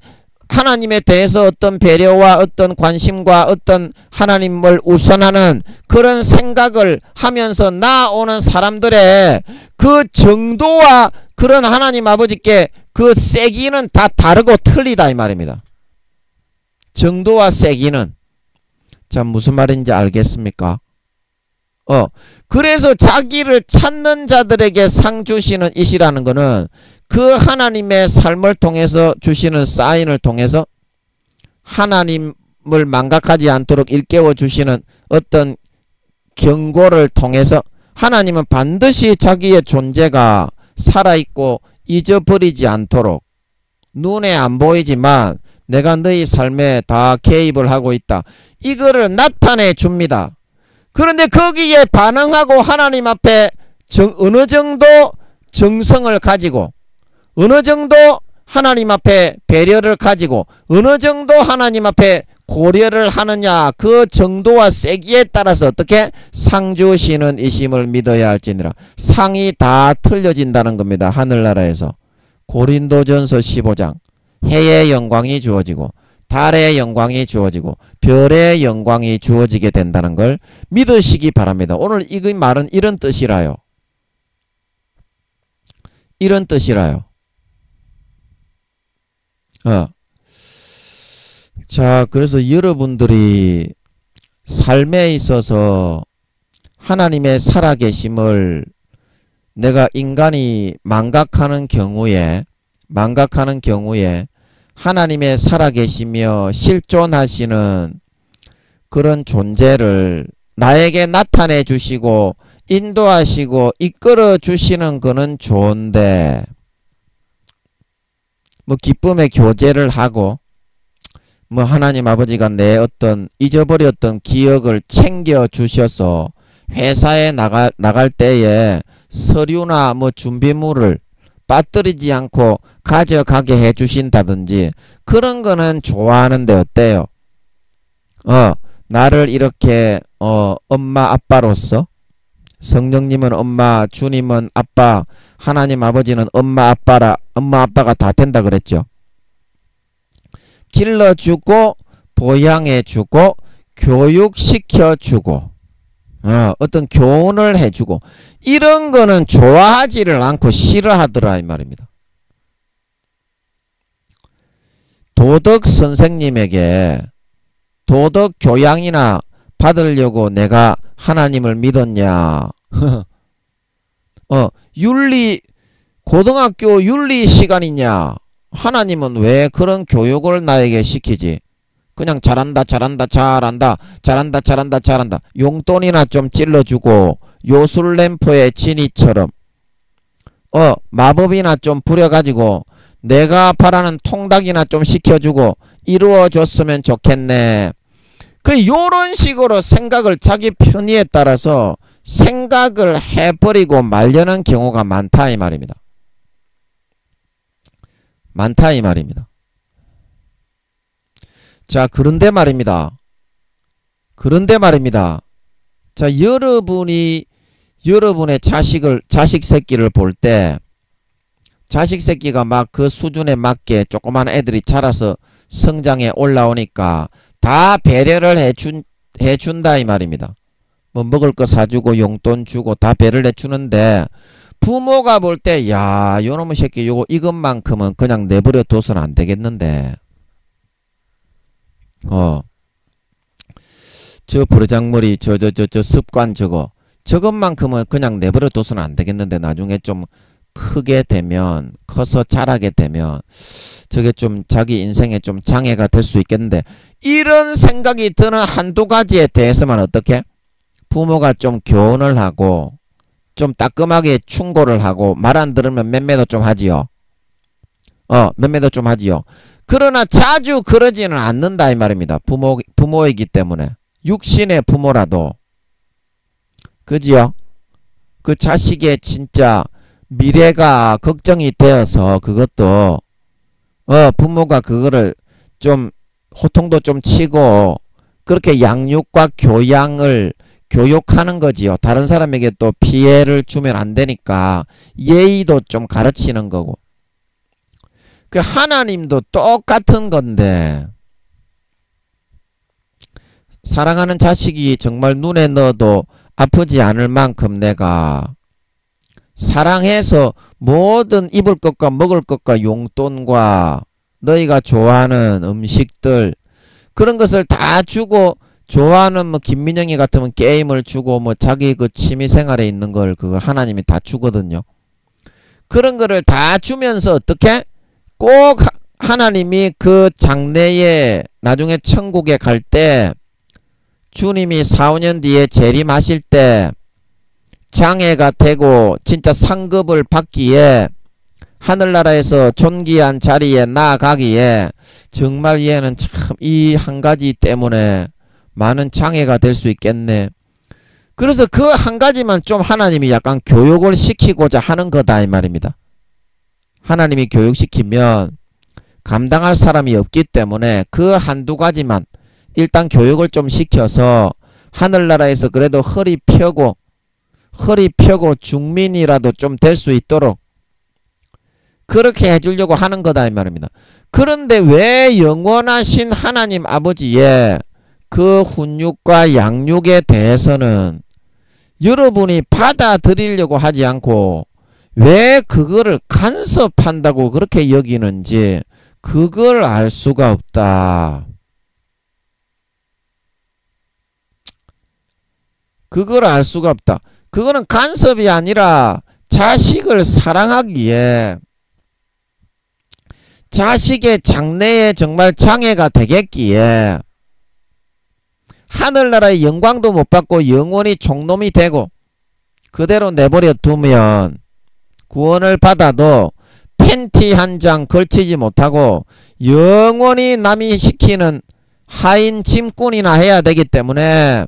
하나님에 대해서 어떤 배려와 어떤 관심과 어떤 하나님을 우선하는 그런 생각을 하면서 나아오는 사람들의 그 정도와 그런 하나님 아버지께 그 세기는 다 다르고 틀리다 이 말입니다. 정도와 세기는. 자, 무슨 말인지 알겠습니까? 그래서 자기를 찾는 자들에게 상 주시는 이시라는 것은 그 하나님의 삶을 통해서 주시는 사인을 통해서 하나님을 망각하지 않도록 일깨워 주시는 어떤 경고를 통해서 하나님은 반드시 자기의 존재가 살아있고 잊어버리지 않도록 눈에 안 보이지만 내가 너희 삶에 다 개입을 하고 있다. 이거를 나타내 줍니다. 그런데 거기에 반응하고 하나님 앞에 어느 정도 정성을 가지고 어느 정도 하나님 앞에 배려를 가지고 어느 정도 하나님 앞에 고려를 하느냐 그 정도와 세기에 따라서 어떻게 상 주시는 이심을 믿어야 할지니라. 상이 다 틀려진다는 겁니다. 하늘나라에서. 고린도전서 15장 해의 영광이 주어지고 달의 영광이 주어지고 별의 영광이 주어지게 된다는 걸 믿으시기 바랍니다. 오늘 이 말은 이런 뜻이라요. 이런 뜻이라요. 자, 그래서 여러분들이 삶에 있어서 하나님의 살아계심을 내가 인간이 망각하는 경우에 하나님의 살아계시며 실존하시는 그런 존재를 나에게 나타내 주시고 인도하시고 이끌어 주시는 거는 좋은데 뭐 기쁨의 교제를 하고 뭐 하나님 아버지가 내 어떤 잊어버렸던 기억을 챙겨 주셔서 회사에 나갈 때에 서류나 뭐 준비물을 빠뜨리지 않고 가져가게 해 주신다든지 그런 거는 좋아하는데 어때요? 나를 이렇게 엄마 아빠로서 성령님은 엄마, 주님은 아빠, 하나님 아버지는 엄마 아빠가 다 된다 그랬죠. 길러주고 보양해주고 교육시켜주고 어떤 교훈을 해주고 이런 거는 좋아하지를 않고 싫어하더라 이 말입니다. 도덕 선생님에게 도덕 교양이나 받으려고 내가 하나님을 믿었냐? 고등학교 윤리 시간이냐? 하나님은 왜 그런 교육을 나에게 시키지? 그냥 잘한다 용돈이나 좀 찔러주고 요술램프의 지니처럼 마법이나 좀 부려가지고 내가 바라는 통닭이나 좀 시켜주고 이루어줬으면 좋겠네. 요런 식으로 생각을 자기 편의에 따라서 생각을 해버리고 말려는 경우가 많다 이 말입니다. 자, 그런데 말입니다. 자, 여러분의 자식 새끼를 볼 때, 자식 새끼가 막 그 수준에 맞게 조그만 애들이 자라서 성장해 올라오니까 다 배려를 해준다 이 말입니다. 뭐 먹을 거 사주고 용돈 주고 다 배려를 해주는데, 부모가 볼 때 야 요놈의 새끼 이것만큼은 그냥 내버려 둬서는 안 되겠는데 저 버르장머리 저 습관 저것만큼은 그냥 내버려 둬서는 안 되겠는데 나중에 좀 크게 되면 커서 자라게 되면 저게 좀 자기 인생에 좀 장애가 될 수 있겠는데 이런 생각이 드는 한두 가지에 대해서만 어떻게 부모가 좀 교훈을 하고 좀 따끔하게 충고를 하고 말 안 들으면 맴매도 좀 하지요. 그러나 자주 그러지는 않는다 이 말입니다. 부모이기 때문에 육신의 부모라도 그지요? 그 자식의 진짜 미래가 걱정이 되어서 그것도 부모가 그거를 좀 호통도 좀 치고 그렇게 양육과 교육하는 거지요. 다른 사람에게 또 피해를 주면 안 되니까 예의도 좀 가르치는 거고. 그 하나님도 똑같은 건데 사랑하는 자식이 정말 눈에 넣어도 아프지 않을 만큼 내가 사랑해서 모든 입을 것과 먹을 것과 용돈과 너희가 좋아하는 음식들 그런 것을 다 주고 좋아하는 뭐 김민영이 같으면 게임을 주고 뭐 자기 그 취미생활에 있는 걸 그걸 하나님이 다 주거든요. 그런 거를 다 주면서 어떻게 꼭 하나님이 그 장래에 나중에 천국에 갈 때 주님이 4, 5년 뒤에 재림하실 때 장애가 되고 진짜 상급을 받기에 하늘나라에서 존귀한 자리에 나아가기에 정말 얘는 참 이 한 가지 때문에 많은 장애가 될 수 있겠네. 그래서 그 한 가지만 좀 하나님이 약간 교육을 시키고자 하는 거다 이 말입니다. 하나님이 교육시키면 감당할 사람이 없기 때문에 그 한두 가지만 일단 교육을 좀 시켜서 하늘나라에서 그래도 허리 펴고 중민이라도 좀 될 수 있도록 그렇게 해주려고 하는 거다 이 말입니다. 그런데 왜 영원하신 하나님 아버지의 그 훈육과 양육에 대해서는 여러분이 받아들이려고 하지 않고 왜 그거를 간섭한다고 그렇게 여기는지 그걸 알 수가 없다. 그거는 간섭이 아니라 자식을 사랑하기에 자식의 장래에 정말 장애가 되겠기에 하늘나라의 영광도 못 받고 영원히 종놈이 되고 그대로 내버려 두면 구원을 받아도 팬티 한 장 걸치지 못하고 영원히 남이 시키는 하인 짐꾼이나 해야 되기 때문에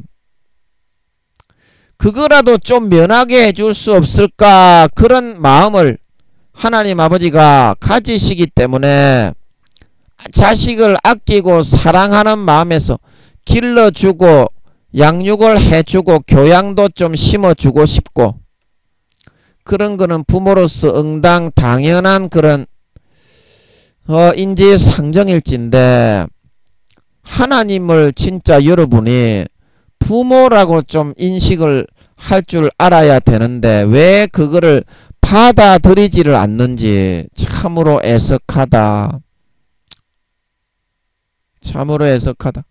그거라도 좀 면하게 해줄 수 없을까 그런 마음을 하나님 아버지가 가지시기 때문에 자식을 아끼고 사랑하는 마음에서 길러주고 양육을 해주고 교양도 좀 심어주고 싶고 그런 거는 부모로서 응당 당연한 그런 인지상정일진데 하나님을 진짜 여러분이 부모라고 좀 인식을 할 줄 알아야 되는데 왜 그거를 받아들이지를 않는지 참으로 애석하다. 참으로 애석하다.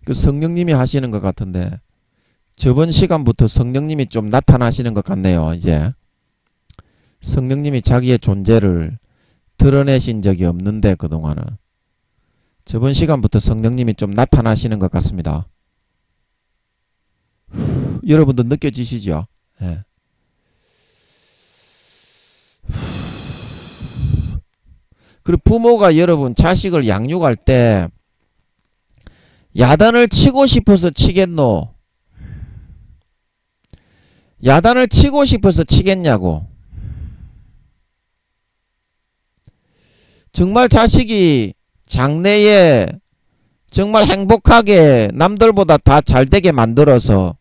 그 성령님이 하시는 것 같은데 저번 시간부터 성령님이 좀 나타나시는 것 같네요. 이제 성령님이 자기의 존재를 드러내신 적이 없는데 그동안은 저번 시간부터 성령님이 좀 나타나시는 것 같습니다. 여러분도 느껴지시죠? 예. 그리고 부모가 여러분 자식을 양육할 때 야단을 치고 싶어서 치겠노? 야단을 치고 싶어서 치겠냐고. 정말 자식이 장래에 정말 행복하게 남들보다 다 잘되게 만들어서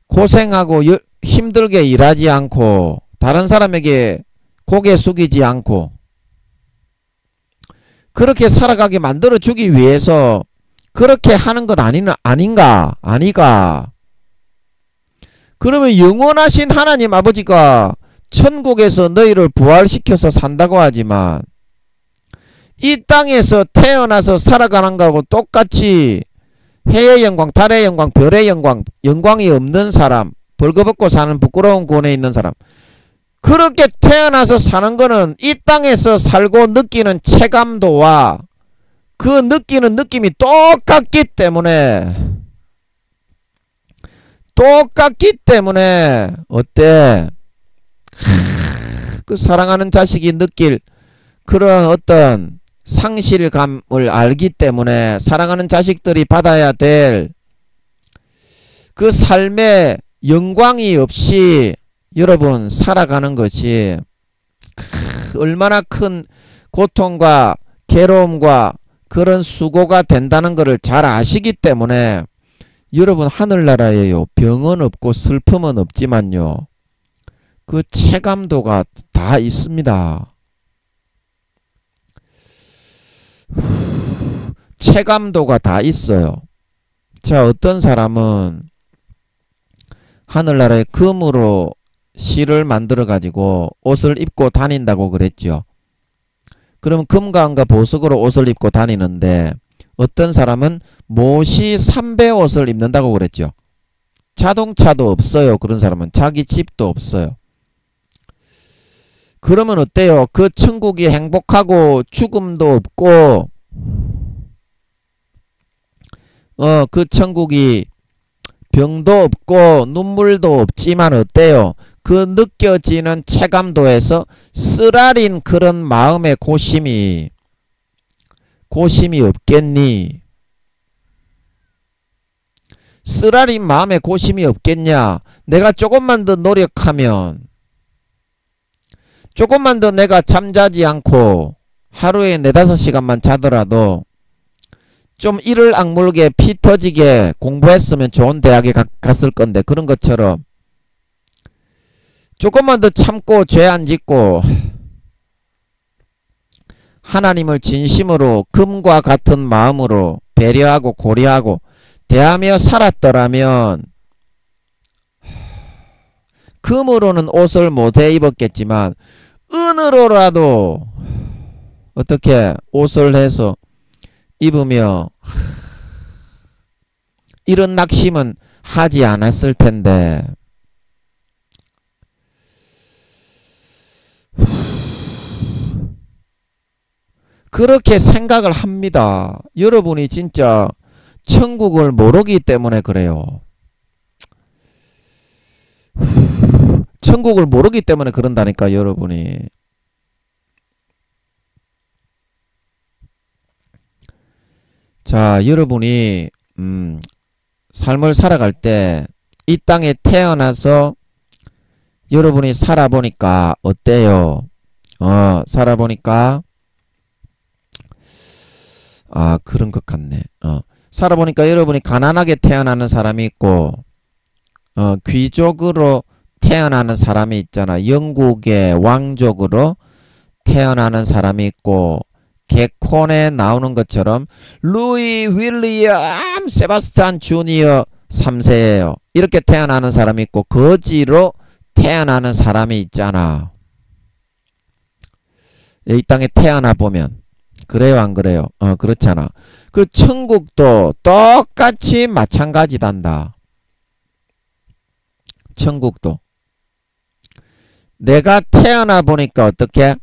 고생하고 힘들게 일하지 않고 다른 사람에게 고개 숙이지 않고 그렇게 살아가게 만들어주기 위해서 그렇게 하는 것 아닌가? 아니가? 그러면 영원하신 하나님 아버지가 천국에서 너희를 부활시켜서 산다고 하지만 이 땅에서 태어나서 살아가는 거하고 똑같이 해의 영광, 달의 영광, 별의 영광, 영광이 없는 사람, 벌거벗고 사는 부끄러운 고뇌에 있는 사람, 그렇게 태어나서 사는 거는 이 땅에서 살고 느끼는 체감도와 그 느끼는 느낌이 똑같기 때문에 어때? 그 사랑하는 자식이 느낄 그런 어떤 상실감을 알기 때문에 사랑하는 자식들이 받아야 될 그 삶의 영광이 없이 여러분 살아가는 것이 얼마나 큰 고통과 괴로움과 그런 수고가 된다는 것을 잘 아시기 때문에 여러분 하늘나라에요 병은 없고 슬픔은 없지만요 그 체감도가 다 있습니다. 체감도가 다 있어요. 자, 어떤 사람은 하늘나라에 금으로 실을 만들어 가지고 옷을 입고 다닌다고 그랬죠. 그럼 금과 은과 보석으로 옷을 입고 다니는데 어떤 사람은 못이 3배 옷을 입는다고 그랬죠. 자동차도 없어요. 그런 사람은 자기 집도 없어요. 그러면 어때요? 그 천국이 행복하고 죽음도 없고 그 천국이 병도 없고 눈물도 없지만 어때요? 그 느껴지는 체감도에서 쓰라린 그런 마음의 고심이 없겠니? 쓰라린 마음의 고심이 없겠냐? 내가 조금만 더 노력하면 조금만 더 내가 잠자지 않고 하루에 4-5시간만 자더라도 좀 이를 악물게 피 터지게 공부했으면 좋은 대학에 갔을 건데 그런 것처럼 조금만 더 참고 죄 안 짓고 하나님을 진심으로 금과 같은 마음으로 배려하고 고려하고 대하며 살았더라면 금으로는 옷을 못해 입었겠지만 은으로라도 어떻게 옷을 해서 입으며 이런 낙심은 하지 않았을 텐데 그렇게 생각을 합니다. 여러분이 진짜 천국을 모르기 때문에 그래요. 천국을 모르기 때문에 그런다니까 여러분이. 자, 여러분이 삶을 살아갈 때 이 땅에 태어나서 여러분이 살아보니까 어때요? 살아보니까 그런 것 같네. 살아보니까 여러분이 가난하게 태어나는 사람이 있고 귀족으로 태어나는 사람이 있잖아. 영국의 왕족으로 태어나는 사람이 있고 개콘에 나오는 것처럼 루이 윌리엄 세바스찬 주니어 3세예요. 이렇게 태어나는 사람이 있고 거지로 태어나는 사람이 있잖아. 이 땅에 태어나 보면 그래요, 안 그래요? 그렇잖아. 그 천국도 똑같이 마찬가지단다. 천국도. 내가 태어나 보니까 어떻게?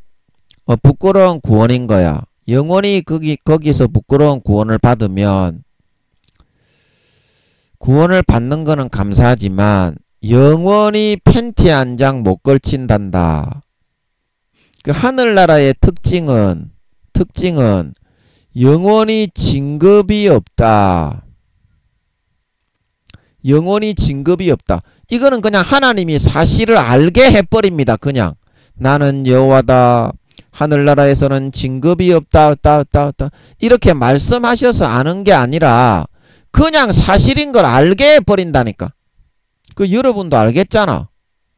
부끄러운 구원인 거야. 영원히 거기서 부끄러운 구원을 받으면 구원을 받는 거는 감사하지만 영원히 팬티 한 장 못 걸친단다. 그 하늘나라의 특징은 영원히 진급이 없다. 영원히 진급이 없다. 이거는 그냥 하나님이 사실을 알게 해버립니다. 그냥 나는 여호와다. 하늘나라에서는 진급이 없다. 이렇게 말씀하셔서 아는 게 아니라 그냥 사실인 걸 알게 해버린다니까. 그 여러분도 알겠잖아.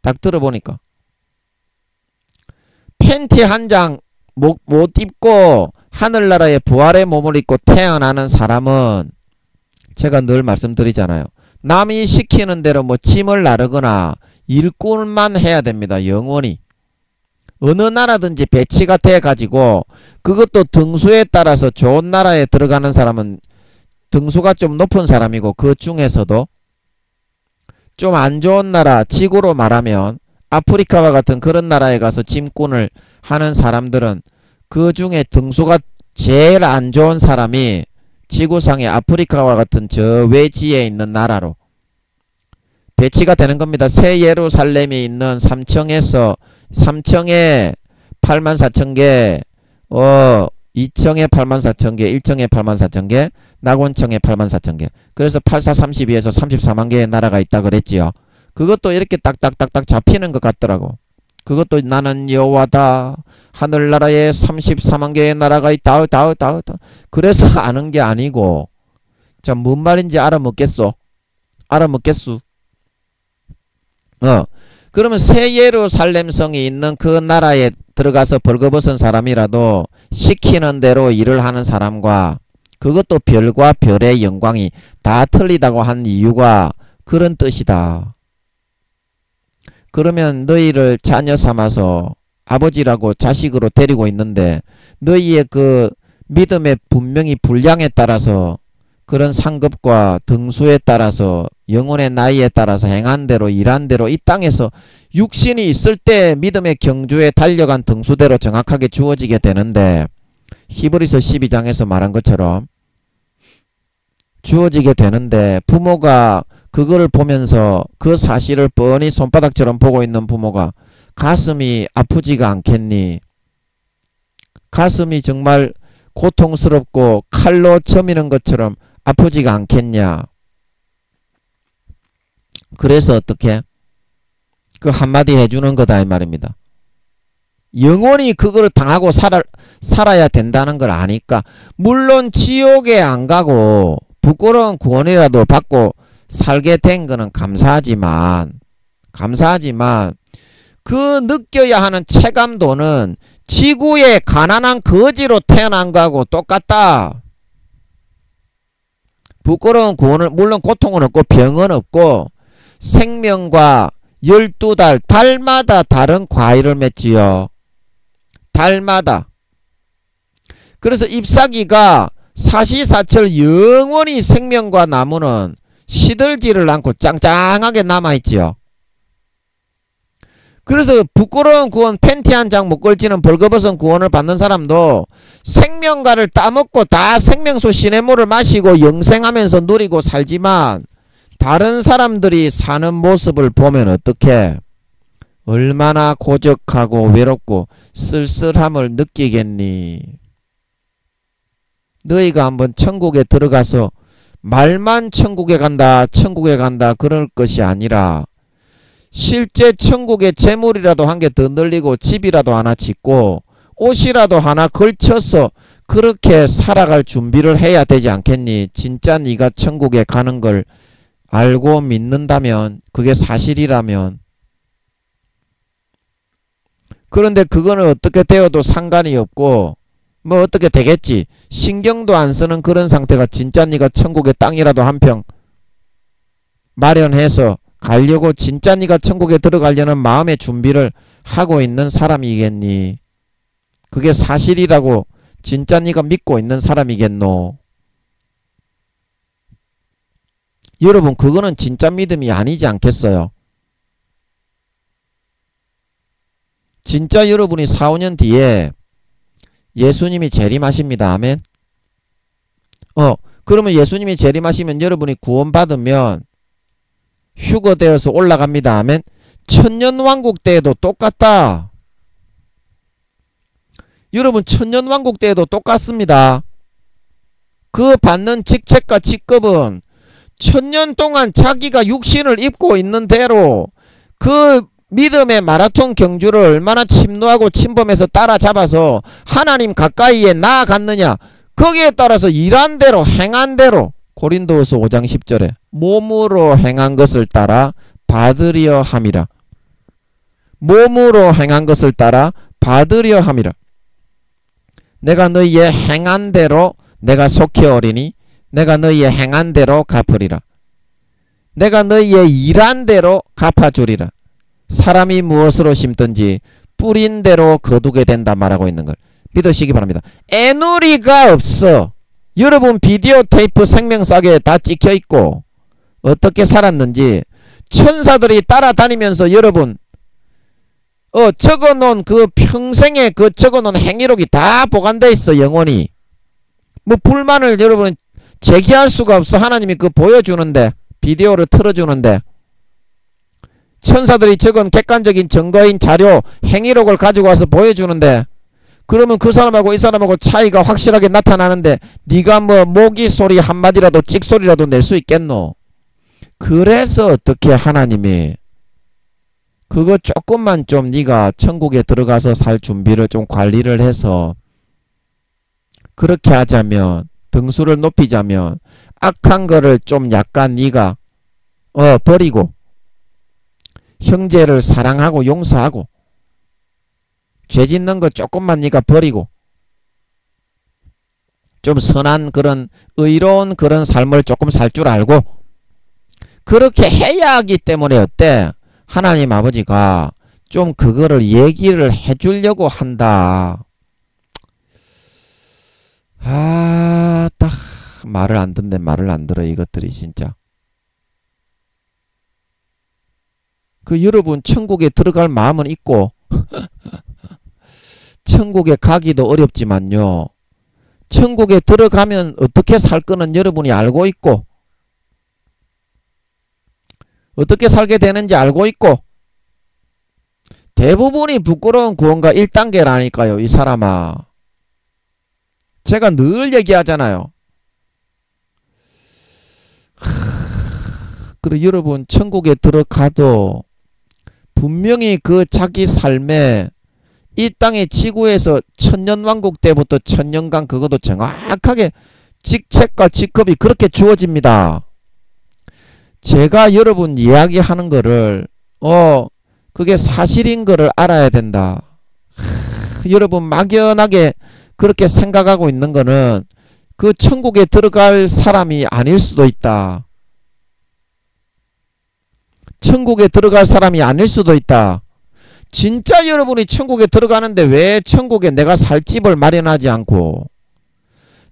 딱 들어보니까. 팬티 한 장 못 입고 하늘나라의 부활의 몸을 입고 태어나는 사람은 제가 늘 말씀드리잖아요. 남이 시키는 대로 뭐 짐을 나르거나 일꾼만 해야 됩니다. 영원히. 어느 나라든지 배치가 돼가지고 그것도 등수에 따라서 좋은 나라에 들어가는 사람은 등수가 좀 높은 사람이고 그 중에서도 좀 안 좋은 나라, 지구로 말하면 아프리카와 같은 그런 나라에 가서 짐꾼을 하는 사람들은 그 중에 등수가 제일 안 좋은 사람이 지구상의 아프리카와 같은 저 외지에 있는 나라로 배치가 되는 겁니다. 새 예루살렘이 있는 3층에 84,000개, 2층에 84,000개, 1층에 84,000개, 낙원층에 84,000개. 그래서 8432에서 34만 개의 나라가 있다 그랬지요. 그것도 이렇게 딱딱딱딱 잡히는 것 같더라고. 그것도 나는 여호와다. 하늘나라에 34만 개의 나라가 있다. 그래서 아는 게 아니고. 자, 뭔 말인지 알아먹겠소? 그러면 새 예루살렘 성이 있는 그 나라에 들어가서 벌거벗은 사람이라도 시키는 대로 일을 하는 사람과 그것도 별과 별의 영광이 다 틀리다고 한 이유가 그런 뜻이다. 그러면 너희를 자녀 삼아서 아버지라고 자식으로 데리고 있는데 너희의 그 믿음의 분명히 분량에 따라서 그런 상급과 등수에 따라서 영혼의 나이에 따라서 행한 대로 일한 대로 이 땅에서 육신이 있을 때 믿음의 경주에 달려간 등수대로 정확하게 주어지게 되는데 히브리서 12장에서 말한 것처럼 주어지게 되는데 부모가 그거를 보면서 그 사실을 뻔히 손바닥처럼 보고 있는 부모가 가슴이 아프지가 않겠니? 가슴이 정말 고통스럽고 칼로 저미는 것처럼 아프지가 않겠냐? 그래서 어떻게? 그 한마디 해주는 거다 이 말입니다. 영원히 그걸 당하고 살아야 된다는 걸 아니까 물론 지옥에 안 가고 부끄러운 구원이라도 받고 살게 된 거는 감사하지만 그 느껴야 하는 체감도는 지구의 가난한 거지로 태어난 거하고 똑같다. 부끄러운 구원을 물론 고통은 없고 병은 없고 생명과 12달 달마다 다른 과일을 맺지요. 달마다. 그래서 잎사귀가 사시사철 영원히 생명과 나무는 시들지를 않고 짱짱하게 남아있지요. 그래서 부끄러운 구원 팬티 한 장 못 걸치는 벌거벗은 구원을 받는 사람도 생명과를 따먹고 다 생명수 시냇물을 마시고 영생하면서 누리고 살지만 다른 사람들이 사는 모습을 보면 어떻게 얼마나 고적하고 외롭고 쓸쓸함을 느끼겠니? 너희가 한번 천국에 들어가서 말만 천국에 간다 그럴 것이 아니라 실제 천국에 재물이라도 한 개 더 늘리고 집이라도 하나 짓고 옷이라도 하나 걸쳐서 그렇게 살아갈 준비를 해야 되지 않겠니? 진짜 네가 천국에 가는 걸 알고 믿는다면 그게 사실이라면. 그런데 그거는 어떻게 되어도 상관이 없고 뭐 어떻게 되겠지. 신경도 안 쓰는 그런 상태가 진짜 네가 천국에 땅이라도 한 평 마련해서 가려고 진짜 네가 천국에 들어가려는 마음의 준비를 하고 있는 사람이겠니? 그게 사실이라고 진짜 네가 믿고 있는 사람이겠노? 여러분 그거는 진짜 믿음이 아니지 않겠어요? 진짜 여러분이 4, 5년 뒤에 예수님이 재림하십니다. 아멘. 그러면 예수님이 재림하시면 여러분이 구원받으면 휴거되어서 올라갑니다. 아멘. 천년왕국 때에도 똑같다. 여러분 천년왕국 때에도 똑같습니다. 그 받는 직책과 직급은 천년 동안 자기가 육신을 입고 있는 대로 그 믿음의 마라톤 경주를 얼마나 침노하고 침범해서 따라잡아서 하나님 가까이에 나아갔느냐, 거기에 따라서 일한 대로 행한 대로, 고린도후서 5장 10절에 몸으로 행한 것을 따라 받으려 함이라. 몸으로 행한 것을 따라 받으려 함이라. 내가 너희의 행한 대로 내가 속히 어리니 내가 너희의 행한 대로 갚으리라. 내가 너희의 일한 대로 갚아주리라. 사람이 무엇으로 심든지 뿌린 대로 거두게 된다 말하고 있는 걸 믿으시기 바랍니다. 애누리가 없어. 여러분 비디오 테이프 생명사계에 다 찍혀있고 어떻게 살았는지 천사들이 따라다니면서 여러분 적어놓은 그 평생에 그 적어놓은 행위록이 다 보관돼 있어. 영원히 뭐 불만을 여러분 제기할 수가 없어. 하나님이 그 보여주는데, 비디오를 틀어주는데, 천사들이 적은 객관적인 증거인 자료 행위록을 가지고 와서 보여주는데, 그러면 그 사람하고 이 사람하고 차이가 확실하게 나타나는데 네가 뭐 모기 소리 한마디라도 찍소리라도 낼 수 있겠노? 그래서 어떻게 하나님이 그거 조금만 좀 네가 천국에 들어가서 살 준비를 좀 관리를 해서 그렇게 하자면, 등수를 높이자면 악한 거를 좀 약간 네가 버리고 형제를 사랑하고 용서하고 죄 짓는 거 조금만 네가 버리고 좀 선한 그런 의로운 그런 삶을 조금 살 줄 알고 그렇게 해야 하기 때문에 어때? 하나님 아버지가 좀 그거를 얘기를 해주려고 한다. 딱 말을 안 듣네. 말을 안 들어 이것들이 진짜. 그 여러분 천국에 들어갈 마음은 있고 천국에 가기도 어렵지만요, 천국에 들어가면 어떻게 살 거는 여러분이 알고 있고 어떻게 살게 되는지 알고 있고 대부분이 부끄러운 구원가 1단계라니까요. 이 사람아, 제가 늘 얘기하잖아요. 그리고 여러분 천국에 들어가도 분명히 그 자기 삶에 이 땅의 지구에서 천년왕국 때부터 천년간 그것도 정확하게 직책과 직급이 그렇게 주어집니다. 제가 여러분 이야기하는 거를 그게 사실인 거를 알아야 된다. 여러분 막연하게 그렇게 생각하고 있는 거는 그 천국에 들어갈 사람이 아닐 수도 있다. 천국에 들어갈 사람이 아닐 수도 있다. 진짜 여러분이 천국에 들어가는데 왜 천국에 내가 살 집을 마련하지 않고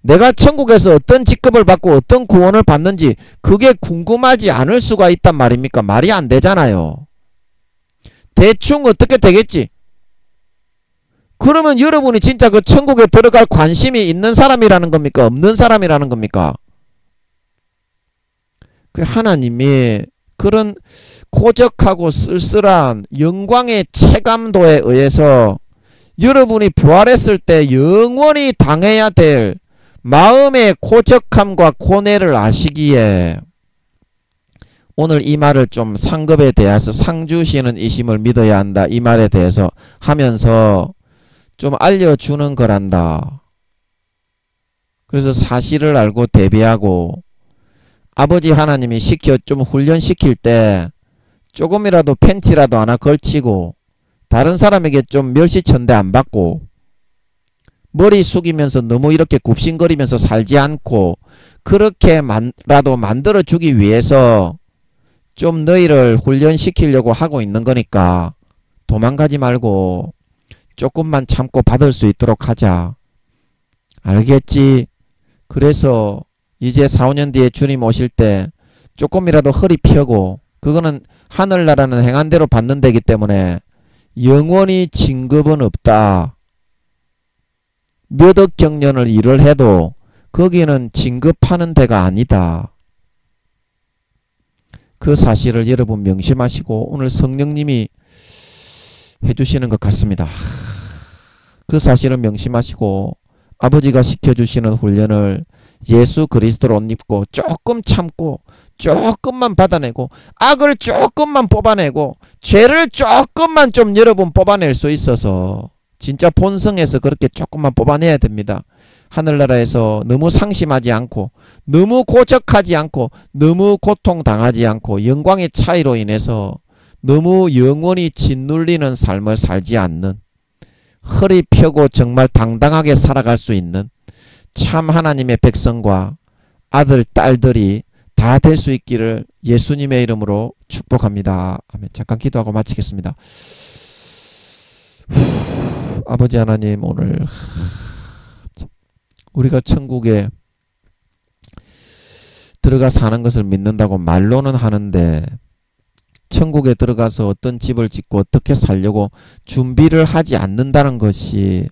내가 천국에서 어떤 직급을 받고 어떤 구원을 받는지 그게 궁금하지 않을 수가 있단 말입니까? 말이 안 되잖아요. 대충 어떻게 되겠지? 그러면 여러분이 진짜 그 천국에 들어갈 관심이 있는 사람이라는 겁니까? 없는 사람이라는 겁니까? 그 하나님이 그런 고적하고 쓸쓸한 영광의 체감도에 의해서 여러분이 부활했을 때 영원히 당해야 될 마음의 고적함과 고뇌를 아시기에 오늘 이 말을 좀 상급에 대해서 상 주시는 이심을 믿어야 한다. 이 말에 대해서 하면서 좀 알려주는 거란다. 그래서 사실을 알고 대비하고 아버지 하나님이 좀 훈련시킬 때 조금이라도 팬티라도 하나 걸치고 다른 사람에게 좀 멸시천대 안 받고 머리 숙이면서 너무 이렇게 굽신거리면서 살지 않고 그렇게라도 만들어주기 위해서 좀 너희를 훈련시키려고 하고 있는 거니까 도망가지 말고 조금만 참고 받을 수 있도록 하자. 알겠지? 그래서 이제 4, 5년 뒤에 주님 오실 때 조금이라도 허리 펴고, 그거는 하늘나라는 행한대로 받는 데기 때문에 영원히 진급은 없다. 몇 억 경년을 일을 해도 거기는 진급하는 데가 아니다. 그 사실을 여러분 명심하시고 오늘 성령님이 해주시는 것 같습니다. 그 사실을 명심하시고 아버지가 시켜주시는 훈련을 예수 그리스도로 옷 입고 조금 참고 조금만 받아내고 악을 조금만 뽑아내고 죄를 조금만 좀 여러분 뽑아낼 수 있어서 진짜 본성에서 그렇게 조금만 뽑아내야 됩니다. 하늘나라에서 너무 상심하지 않고 너무 고적하지 않고 너무 고통당하지 않고 영광의 차이로 인해서 너무 영원히 짓눌리는 삶을 살지 않는, 허리 펴고 정말 당당하게 살아갈 수 있는 참 하나님의 백성과 아들, 딸들이 다 될 수 있기를 예수님의 이름으로 축복합니다. 아멘. 잠깐 기도하고 마치겠습니다. 아버지 하나님, 오늘 우리가 천국에 들어가 사는 것을 믿는다고 말로는 하는데 천국에 들어가서 어떤 집을 짓고 어떻게 살려고 준비를 하지 않는다는 것이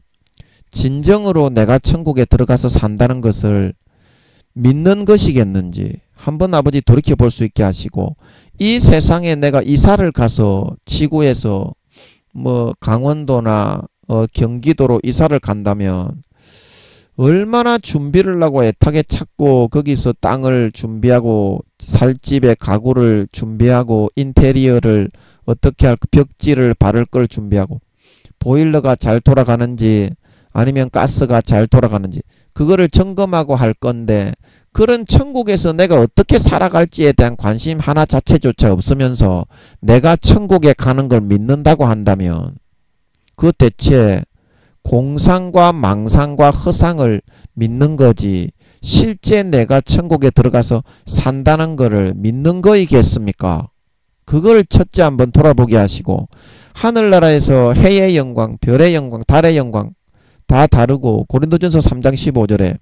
진정으로 내가 천국에 들어가서 산다는 것을 믿는 것이겠는지 한번 아버지 돌이켜 볼 수 있게 하시고, 이 세상에 내가 이사를 가서 지구에서 강원도나 경기도로 이사를 간다면 얼마나 준비를 하고 애타게 찾고 거기서 땅을 준비하고 살 집에 가구를 준비하고 인테리어를 어떻게 할, 벽지를 바를 걸 준비하고 보일러가 잘 돌아가는지 아니면 가스가 잘 돌아가는지 그거를 점검하고 할 건데, 그런 천국에서 내가 어떻게 살아갈지에 대한 관심 하나 자체조차 없으면서 내가 천국에 가는 걸 믿는다고 한다면 그 대체 공상과 망상과 허상을 믿는 거지 실제 내가 천국에 들어가서 산다는 거를 믿는 거이겠습니까? 그걸 첫째 한번 돌아보게 하시고, 하늘나라에서 해의 영광, 별의 영광, 달의 영광 다 다르고, 고린도전서 3장 15절에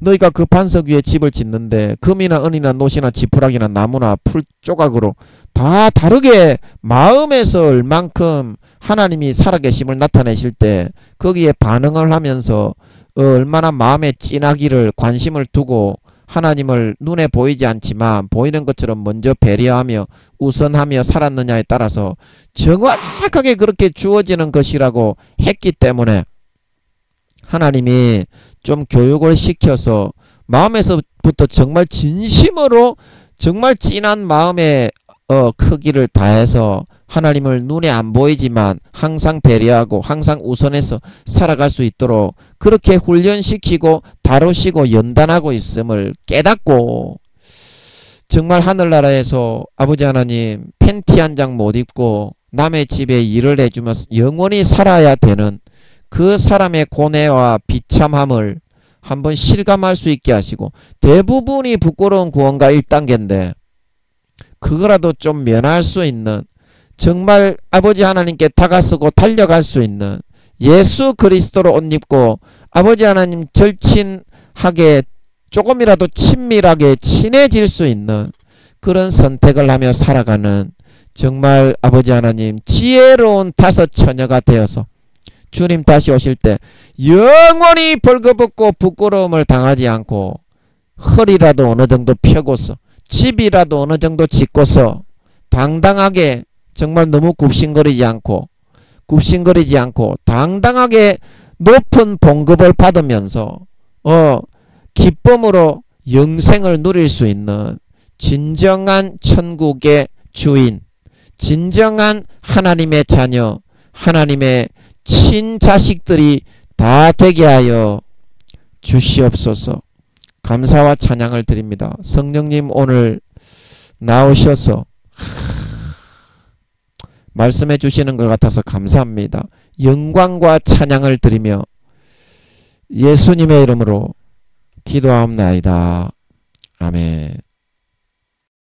너희가 그 반석 위에 집을 짓는데 금이나 은이나 노시나 지푸라기나 나무나 풀 조각으로 다 다르게 마음에서 얼만큼 하나님이 살아계심을 나타내실 때 거기에 반응을 하면서 얼마나 마음에 찐하기를 관심을 두고 하나님을 눈에 보이지 않지만 보이는 것처럼 먼저 배려하며 우선하며 살았느냐에 따라서 정확하게 그렇게 주어지는 것이라고 했기 때문에 하나님이 좀 교육을 시켜서 마음에서부터 정말 진심으로 정말 진한 마음의 크기를 다해서 하나님을 눈에 안 보이지만 항상 배려하고 항상 우선해서 살아갈 수 있도록 그렇게 훈련시키고 다루시고 연단하고 있음을 깨닫고, 정말 하늘나라에서 아버지 하나님 팬티 한 장 못 입고 남의 집에 일을 해주면서 영원히 살아야 되는 그 사람의 고뇌와 비참함을 한번 실감할 수 있게 하시고, 대부분이 부끄러운 구원가 1단계인데 그거라도 좀 면할 수 있는, 정말 아버지 하나님께 다가서고 달려갈 수 있는, 예수 그리스도로 옷 입고 아버지 하나님 절친하게 조금이라도 친밀하게 친해질 수 있는 그런 선택을 하며 살아가는 정말 아버지 하나님 지혜로운 5 처녀가 되어서 주님 다시 오실 때 영원히 벌거벗고 부끄러움을 당하지 않고 허리라도 어느 정도 펴고서 집이라도 어느 정도 짓고서 당당하게 정말 너무 굽신거리지 않고 당당하게 높은 봉급을 받으면서 기쁨으로 영생을 누릴 수 있는 진정한 천국의 주인, 진정한 하나님의 자녀, 하나님의 친자식들이 다 되게 하여 주시옵소서. 감사와 찬양을 드립니다. 성령님 오늘 나오셔서 말씀해 주시는 것 같아서 감사합니다. 영광과 찬양을 드리며 예수님의 이름으로 기도하옵나이다. 아멘.